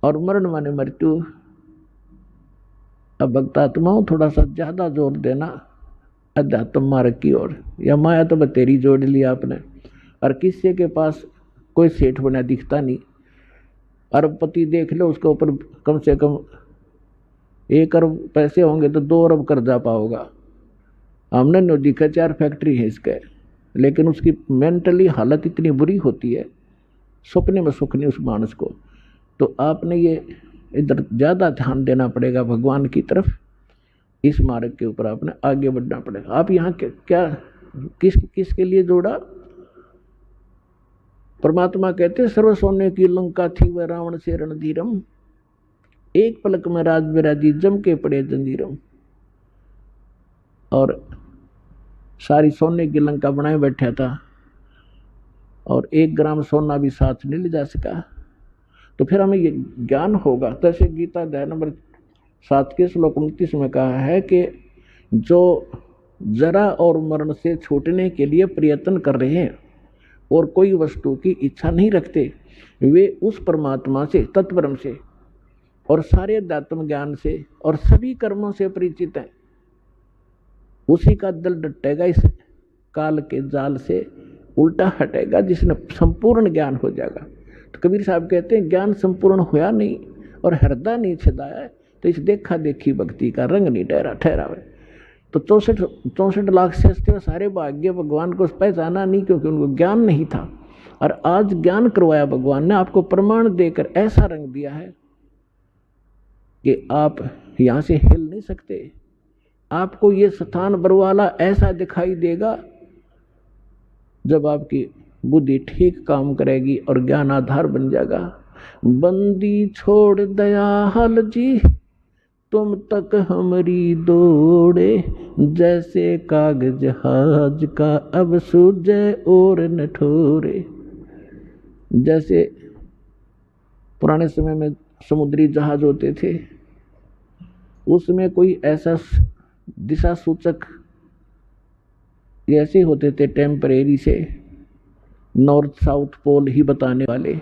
और मरण माने मृत्यु। अब भक्तात्माओं थोड़ा सा ज्यादा जोर देना अध्यात्म मार्ग की ओर। या माया तो बतेरी जोड़ ली आपने, और किसी के पास कोई सेठ बना दिखता नहीं, अरबपति देख लो, उसके ऊपर कम से कम 1 अरब पैसे होंगे तो 2 अरब कर्जा पाओगा। हमने नो दिखा 4 फैक्ट्री है इसके, लेकिन उसकी मेंटली हालत इतनी बुरी होती है, सपने में सुख नहीं उस मानस को। तो आपने ये इधर ज़्यादा ध्यान देना पड़ेगा भगवान की तरफ, इस मार्ग के ऊपर आपने आगे बढ़ना पड़ेगा। आप यहाँ क्या किसके लिए जोड़ा? परमात्मा कहते सर्व सोने की लंका थी वह रावण से रणधीरम, एक पलक में राज विराजी जम के पड़े जंजीरम। और सारी सोने की लंका बनाए बैठा था और 1 ग्राम सोना भी साथ नहीं ले जा सका। तो फिर हमें ये ज्ञान होगा। तैसे गीता अध्याय नंबर 7 के श्लोक 29 में कहा है कि जो जरा और मरण से छूटने के लिए प्रयत्न कर रहे हैं और कोई वस्तु की इच्छा नहीं रखते, वे उस परमात्मा से, तत्परम से और सारे अध्यात्म ज्ञान से और सभी कर्मों से परिचित हैं। उसी का दिल डटेगा इस काल के जाल से, उल्टा हटेगा जिसने संपूर्ण ज्ञान हो जाएगा। तो कबीर साहब कहते हैं ज्ञान संपूर्ण होया नहीं और हृदय नहीं छिदाया है, तो इस देखा देखी भक्ति का रंग नहीं ठहरावे। तो 64 लाख से सारे भाग्य भगवान को पहचाना नहीं, क्योंकि उनको ज्ञान नहीं था। और आज ज्ञान करवाया भगवान ने, आपको प्रमाण देकर ऐसा रंग दिया है कि आप यहाँ से हिल नहीं सकते। आपको ये स्थान बरवाला ऐसा दिखाई देगा जब आपकी बुद्धि ठीक काम करेगी और ज्ञान आधार बन जाएगा। बंदी छोड़ दयाल जी तुम तक हमारी दौड़े, जैसे कागज जहाज का अब सूझे और न ठोरे। जैसे पुराने समय में समुद्री जहाज होते थे, उसमें कोई ऐसा दिशा सूचक ऐसे होते थे टेम्परेरी से, नॉर्थ साउथ पोल ही बताने वाले,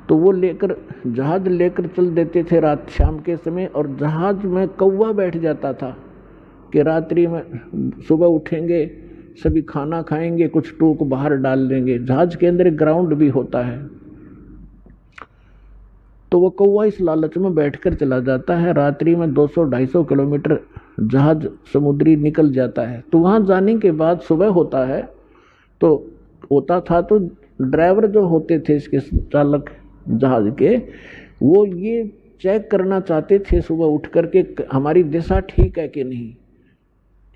तो वो लेकर जहाज लेकर चल देते थे रात शाम के समय। और जहाज में कौवा बैठ जाता था कि रात्रि में सुबह उठेंगे, सभी खाना खाएंगे, कुछ टूक बाहर डाल देंगे। जहाज के अंदर ग्राउंड भी होता है, तो वो कौवा इस लालच में बैठकर चला जाता है। रात्रि में 200-250 किलोमीटर जहाज समुद्री निकल जाता है। तो वहाँ जाने के बाद सुबह होता है, तो होता था तो ड्राइवर जो होते थे इसके चालक जहाज के, वो ये चेक करना चाहते थे सुबह उठ करके हमारी दिशा ठीक है कि नहीं,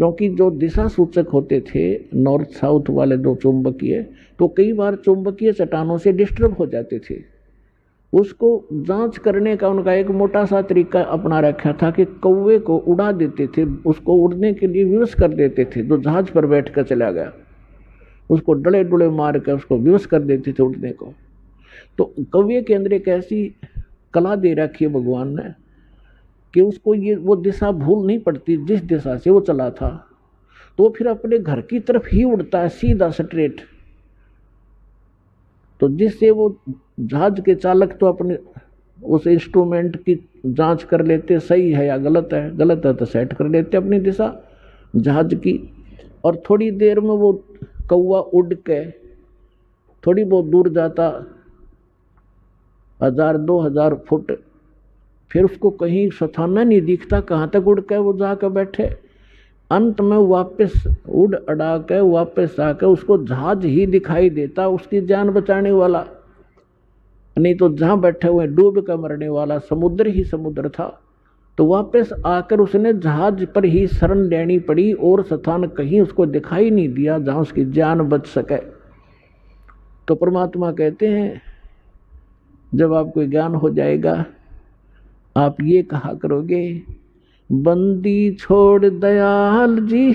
क्योंकि जो दिशा सूचक होते थे नॉर्थ साउथ वाले जो चुंबकीय, तो कई बार चुंबकीय चट्टानों से डिस्टर्ब हो जाते थे। उसको जांच करने का उनका एक मोटा सा तरीका अपना रखा था कि कौवे को उड़ा देते थे, उसको उड़ने के लिए विवश कर देते थे। जो जहाज पर बैठ कर चला गया उसको डले डुले मार कर उसको विवश कर देते थे उड़ने को। तो कौवे के अंदर एक ऐसी कला दे रखी है भगवान ने कि उसको ये वो दिशा भूल नहीं पड़ती जिस दिशा से वो चला था, तो फिर अपने घर की तरफ ही उड़ता है सीधा स्ट्रेट। तो जिससे वो जहाज के चालक तो अपने उस इंस्ट्रूमेंट की जांच कर लेते सही है या गलत है तो सेट कर लेते अपनी दिशा जहाज की। और थोड़ी देर में वो कौवा उड़ के थोड़ी बहुत दूर जाता, 1000-2000 फुट, फिर उसको कहीं स्थान नहीं दिखता कहाँ तक उड़ के वो जाकर बैठे। अंत में वापस उड़ अड़ा के वापस आकर उसको जहाज ही दिखाई देता, उसकी जान बचाने वाला, नहीं तो जहाँ बैठे हुए डूब कर मरने वाला समुद्र ही समुद्र था। तो वापस आकर उसने जहाज पर ही शरण लेनी पड़ी और स्थान कहीं उसको दिखाई नहीं दिया जहाँ उसकी जान बच सके। तो परमात्मा कहते हैं जब आपको ज्ञान हो जाएगा आप ये कहा करोगे, बंदी छोड़ दयाल जी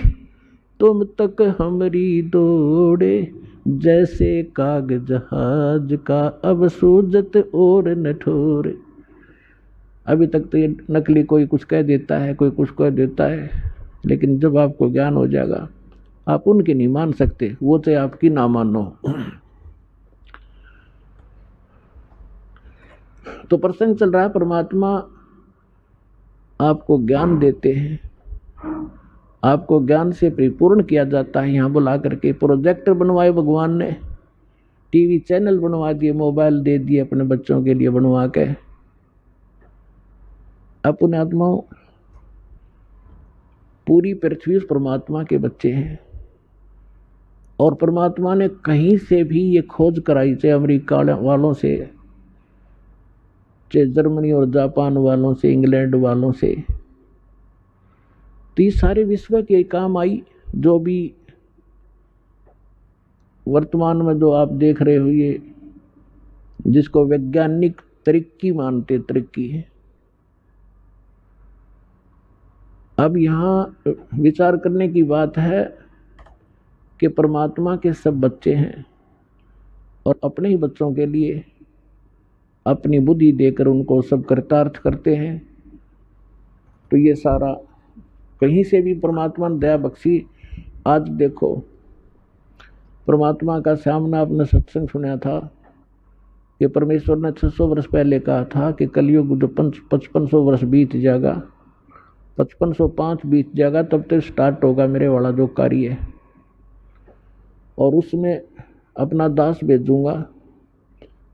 तुम तक हमारी दौड़े, जैसे कागज जहाज का अब सूझत और न ठोरे। अभी तक तो ये नकली कोई कुछ कह देता है, कोई कुछ कह देता है, लेकिन जब आपको ज्ञान हो जाएगा आप उनकी नहीं मान सकते, वो चाहे आपकी ना मानो। तो प्रसंग चल रहा है, परमात्मा आपको ज्ञान देते हैं, आपको ज्ञान से परिपूर्ण किया जाता है। यहाँ बुला करके प्रोजेक्टर बनवाए भगवान ने टीवी चैनल बनवा दिए, मोबाइल दे दिए अपने बच्चों के लिए बनवा के। अपने आत्माओं, पूरी पृथ्वी उस परमात्मा के बच्चे हैं और परमात्मा ने कहीं से भी ये खोज कराई, चाहे अमेरिका वालों से, चाहे जर्मनी और जापान वालों से, इंग्लैंड वालों से, तो ये सारे विश्व के काम आई। जो भी वर्तमान में जो आप देख रहे हो, ये जिसको वैज्ञानिक तरक्की मानते, तरक्की है। अब यहाँ विचार करने की बात है कि परमात्मा के सब बच्चे हैं और अपने ही बच्चों के लिए अपनी बुद्धि देकर उनको सब कृतार्थ करते हैं। तो ये सारा कहीं से भी परमात्मा ने दया बख्शी। आज देखो, परमात्मा का सामना आपने सत्संग सुना था कि परमेश्वर ने 600 वर्ष पहले कहा था कि कलयुग जो 5500 वर्ष बीत जाएगा, 5505 बीत जाएगा, तब तक स्टार्ट होगा मेरे वाला जो कार्य है, और उसमें अपना दास भेजूंगा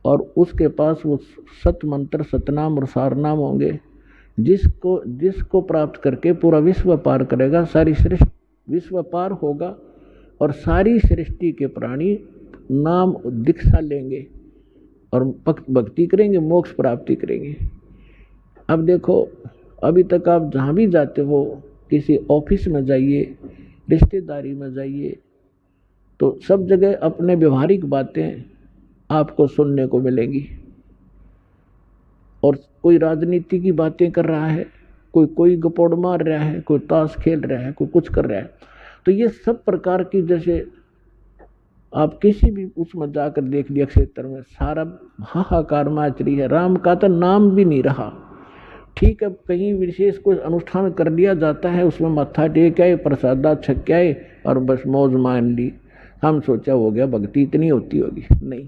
और उसके पास वो सत मंत्र, सतनाम और सारनाम होंगे, जिसको प्राप्त करके पूरा विश्व पार करेगा, सारी सृष्टि विश्व पार होगा और सारी सृष्टि के प्राणी नाम दीक्षा लेंगे और भक्ति करेंगे, मोक्ष प्राप्ति करेंगे। अब देखो, अभी तक आप जहाँ भी जाते हो, किसी ऑफिस में जाइए, रिश्तेदारी में जाइए, तो सब जगह अपने व्यवहारिक बातें आपको सुनने को मिलेंगी। और कोई राजनीति की बातें कर रहा है, कोई गपोड़ मार रहा है, कोई ताश खेल रहा है, कोई कुछ कर रहा है। तो ये सब प्रकार की, जैसे आप किसी भी उसमें जाकर देख लिया क्षेत्र में, सारा हाहाकार मच रही है। राम का तो नाम भी नहीं रहा। ठीक है, कहीं विशेष कोई अनुष्ठान कर लिया जाता है, उसमें मत्था टेक आए, प्रसादा छक आए और बस मौज मान ली। हम सोचा हो गया, भक्ति इतनी होती होगी, नहीं।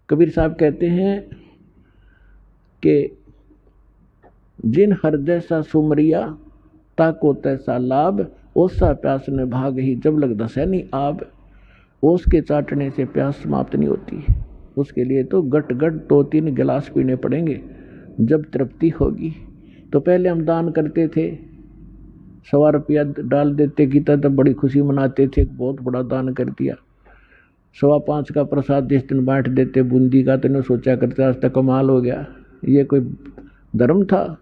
कबीर साहब कहते हैं कि जिन हृदय सा सुमरिया ताको तैसा लाभ, ओसा प्यास ने भाग ही जब लग दसैनी आब। ओस के चाटने से प्यास समाप्त नहीं होती, उसके लिए तो गट 2-3 गिलास पीने पड़ेंगे जब तृप्ति होगी। तो पहले हम दान करते थे, 100 रुपया डाल देते गीता, तब बड़ी खुशी मनाते थे, बहुत बड़ा दान कर दिया। 5.25 का प्रसाद जिस दिन बांट देते बूंदी का, तो नहीं सोचा करते आज तक कमाल हो गया, ये कोई धर्म था?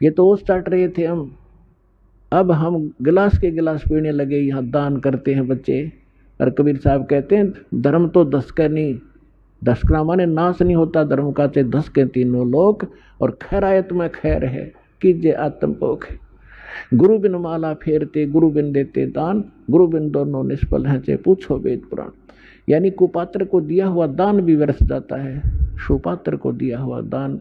ये तो ओस चाट रहे थे हम। अब हम गिलास के गिलास पीने लगे, यहाँ दान करते हैं बच्चे। और कबीर साहब कहते हैं धर्म तो 10 का नहीं, 10 का माने नाश नहीं होता धर्म का, चाहे 10 के 3 लोक, और खैरायत में खैर है कीजिए आत्मपोख। गुरु बिन माला फेरते, गुरु बिन देते दान, गुरु बिन दोनों निष्फल हैं, चाहे पूछो वेद पुराण। यानी कुपात्र को दिया हुआ दान भी व्यर्थ जाता है, सुपात्र को दिया हुआ दान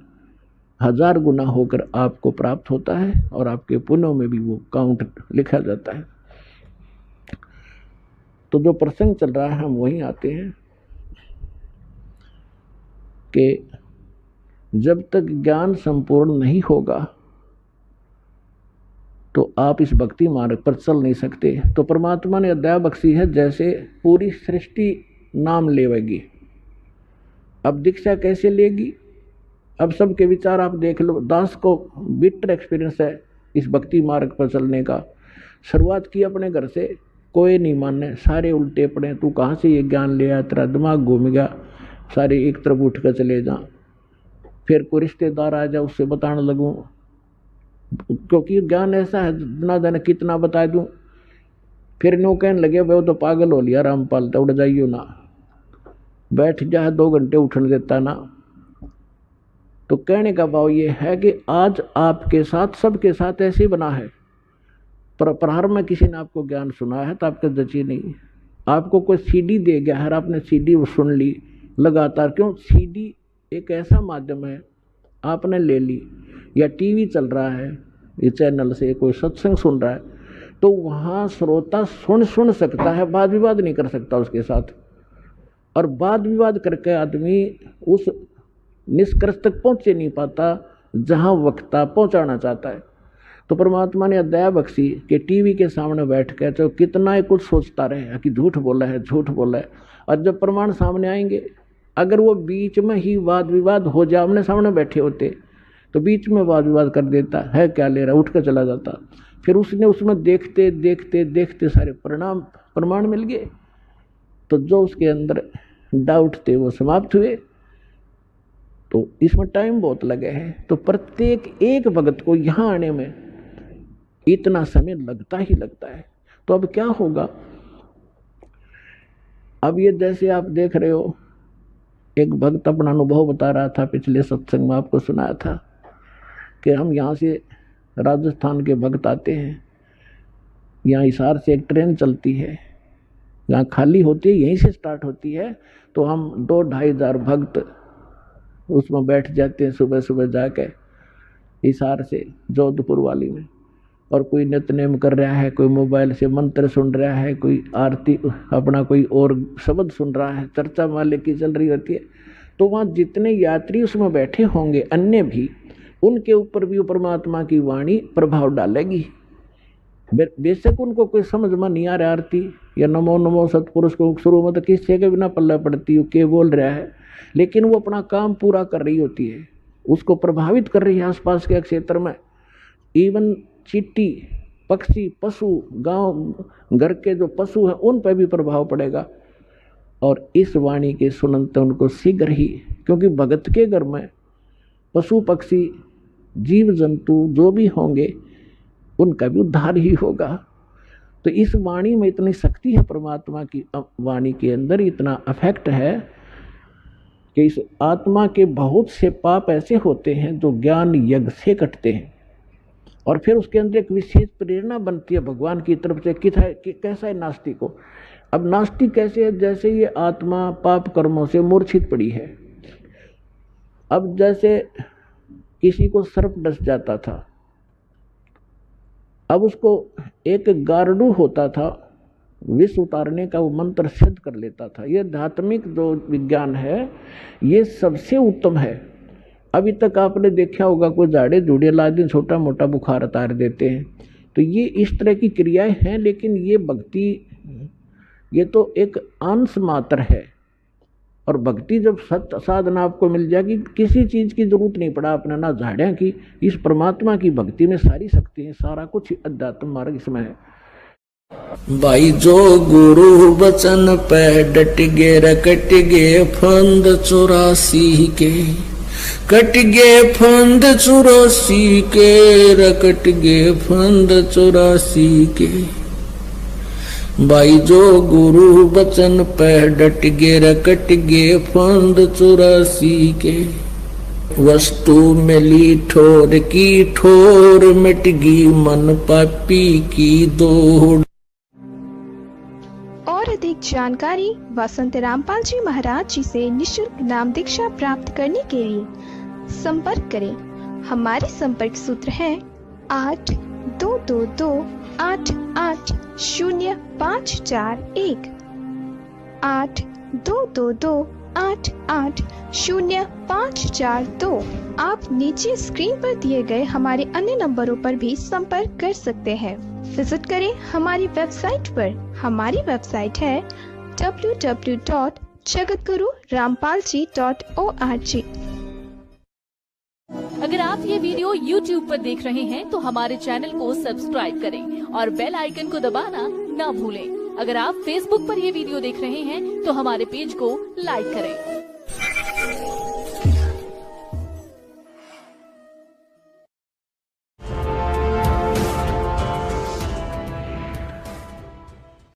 1000 गुना होकर आपको प्राप्त होता है और आपके पुण्यों में भी वो काउंट लिखा जाता है। तो जो प्रसंग चल रहा है, हम वहीं आते हैं कि जब तक ज्ञान संपूर्ण नहीं होगा तो आप इस भक्ति मार्ग पर चल नहीं सकते। तो परमात्मा ने दया बख्शी है, जैसे पूरी सृष्टि नाम लेवेगी। अब दीक्षा कैसे लेगी? अब सबके विचार आप देख लो। दास को बिटर एक्सपीरियंस है इस भक्ति मार्ग पर चलने का। शुरुआत की अपने घर से, कोई नहीं माने, सारे उल्टे पड़े, तू कहाँ से ये ज्ञान ले आया, तेरा दिमाग घूम गया, सारे एक तरफ उठ कर चले जा। फिर कोई रिश्तेदार आ जाए, उससे बताने लगूं, क्योंकि ज्ञान ऐसा है ना जाने कितना बता दूं। फिर नो कहने लगे वो तो पागल हो लिया रामपाल, तो उड़ जाइयो ना, बैठ जा 2 घंटे उठने देता ना। तो कहने का भाव ये है कि आज आपके साथ, सबके साथ ऐसे ही बना है। पर प्रारंभ में किसी ने आपको ज्ञान सुनाया है तो आपके जची नहीं। आपको कोई सीडी दे गया है, आपने सीडी सुन ली लगातार। क्यों? सीडी एक ऐसा माध्यम है, आपने ले ली, या टीवी चल रहा है, ये चैनल से कोई सत्संग सुन रहा है, तो वहाँ श्रोता सुन सकता है, वाद विवाद नहीं कर सकता उसके साथ। और वाद विवाद करके आदमी उस निष्कर्ष तक पहुँचे नहीं पाता जहाँ वक्ता पहुँचाना चाहता है। तो परमात्मा ने दया बख्शी कि टीवी के सामने बैठ कर तो कितना ही कुछ सोचता रहे कि झूठ बोला है, झूठ बोला है। और जब प्रमाण सामने आएंगे, अगर वो बीच में ही वाद विवाद हो जाए, आमने सामने बैठे होते तो बीच में वाद विवाद कर देता है, क्या ले रहा, उठ कर चला जाता। फिर उसने उसमें देखते देखते देखते सारे प्रमाण मिल गए, तो जो उसके अंदर डाउट थे वो समाप्त हुए। तो इसमें टाइम बहुत लगे है, तो प्रत्येक एक भगत को यहाँ आने में इतना समय लगता ही लगता है। तो अब क्या होगा, अब ये जैसे आप देख रहे हो, एक भक्त अपना अनुभव बता रहा था, पिछले सत्संग में आपको सुनाया था कि हम यहाँ से राजस्थान के भक्त आते हैं, यहाँ हिसार से एक ट्रेन चलती है, यहाँ खाली होती है, यहीं से स्टार्ट होती है, तो हम 2-2.5 हज़ार भक्त उसमें बैठ जाते हैं सुबह सुबह जाके हिसार से जोधपुर वाली में। और कोई नित्यनेम कर रहा है, कोई मोबाइल से मंत्र सुन रहा है, कोई आरती अपना कोई और शब्द सुन रहा है, चर्चा माले की चल रही होती है। तो वहाँ जितने यात्री उसमें बैठे होंगे अन्य भी, उनके ऊपर भी परमात्मा की वाणी प्रभाव डालेगी। बेशक उनको कोई समझ में नहीं आ रहा आरती या नमो नमो सतपुरुष को शुरू में तो किससे के बिना पल्ला पड़ती हो, के बोल रहा है, लेकिन वो अपना काम पूरा कर रही होती है, उसको प्रभावित कर रही है आसपास के क्षेत्र में। इवन चींटी, पक्षी, पशु, गांव घर के जो पशु हैं उन पर भी प्रभाव पड़ेगा। और इस वाणी के सुनते उनको शीघ्र ही, क्योंकि भगत के घर में पशु पक्षी जीव जंतु जो भी होंगे उनका भी उद्धार ही होगा। तो इस वाणी में इतनी शक्ति है, परमात्मा की वाणी के अंदर इतना अफेक्ट है कि इस आत्मा के बहुत से पाप ऐसे होते हैं जो ज्ञान यज्ञ से कटते हैं, और फिर उसके अंदर एक विशेष प्रेरणा बनती है भगवान की तरफ से कि कैसा है नास्तिक को। अब नास्तिक कैसे है, जैसे ये आत्मा पाप कर्मों से मूर्छित पड़ी है। अब जैसे किसी को सर्प डस जाता था, अब उसको एक गार्डू होता था, विष उतारने का वो मंत्र सिद्ध कर लेता था। ये आध्यात्मिक जो विज्ञान है ये सबसे उत्तम है। अभी तक आपने देखा होगा कोई झाड़े झूड़े ला दिन छोटा मोटा बुखार उतार देते हैं, तो ये इस तरह की क्रियाएं हैं। लेकिन ये भक्ति, ये तो एक अंश मात्र है। और भक्ति जब सत्य साधना आपको मिल जाएगी, किसी चीज़ की जरूरत नहीं पड़ा अपना, ना झाड़ियाँ की, इस परमात्मा की भक्ति में सारी शक्ति है, सारा कुछ अध्यात्म मार्ग इसमें है। भाई जो गुरु बचन पे डट गे रकट गे फंद 84 के, कट गे फंद 84 के, रकट गे फंद 84 के। भाई जो गुरु बचन पे डट गे रकट गे फंद 84 के। वस्तु मिली ठोर की ठोर, मिट गई मन पापी की दौड़। और अधिक जानकारी वसंत रामपाल जी महाराज जी से निशुल्क नाम दीक्षा प्राप्त करने के लिए संपर्क करें। हमारे संपर्क सूत्र है 8222880541 8222880542। आप नीचे स्क्रीन पर दिए गए हमारे अन्य नंबरों पर भी संपर्क कर सकते हैं। विजिट करें हमारी वेबसाइट पर। हमारी वेबसाइट है www.jagatgururampalji.org। अगर आप ये वीडियो YouTube पर देख रहे हैं तो हमारे चैनल को सब्सक्राइब करें और बेल आइकन को दबाना ना भूलें। अगर आप Facebook पर ये वीडियो देख रहे हैं तो हमारे पेज को लाइक करें।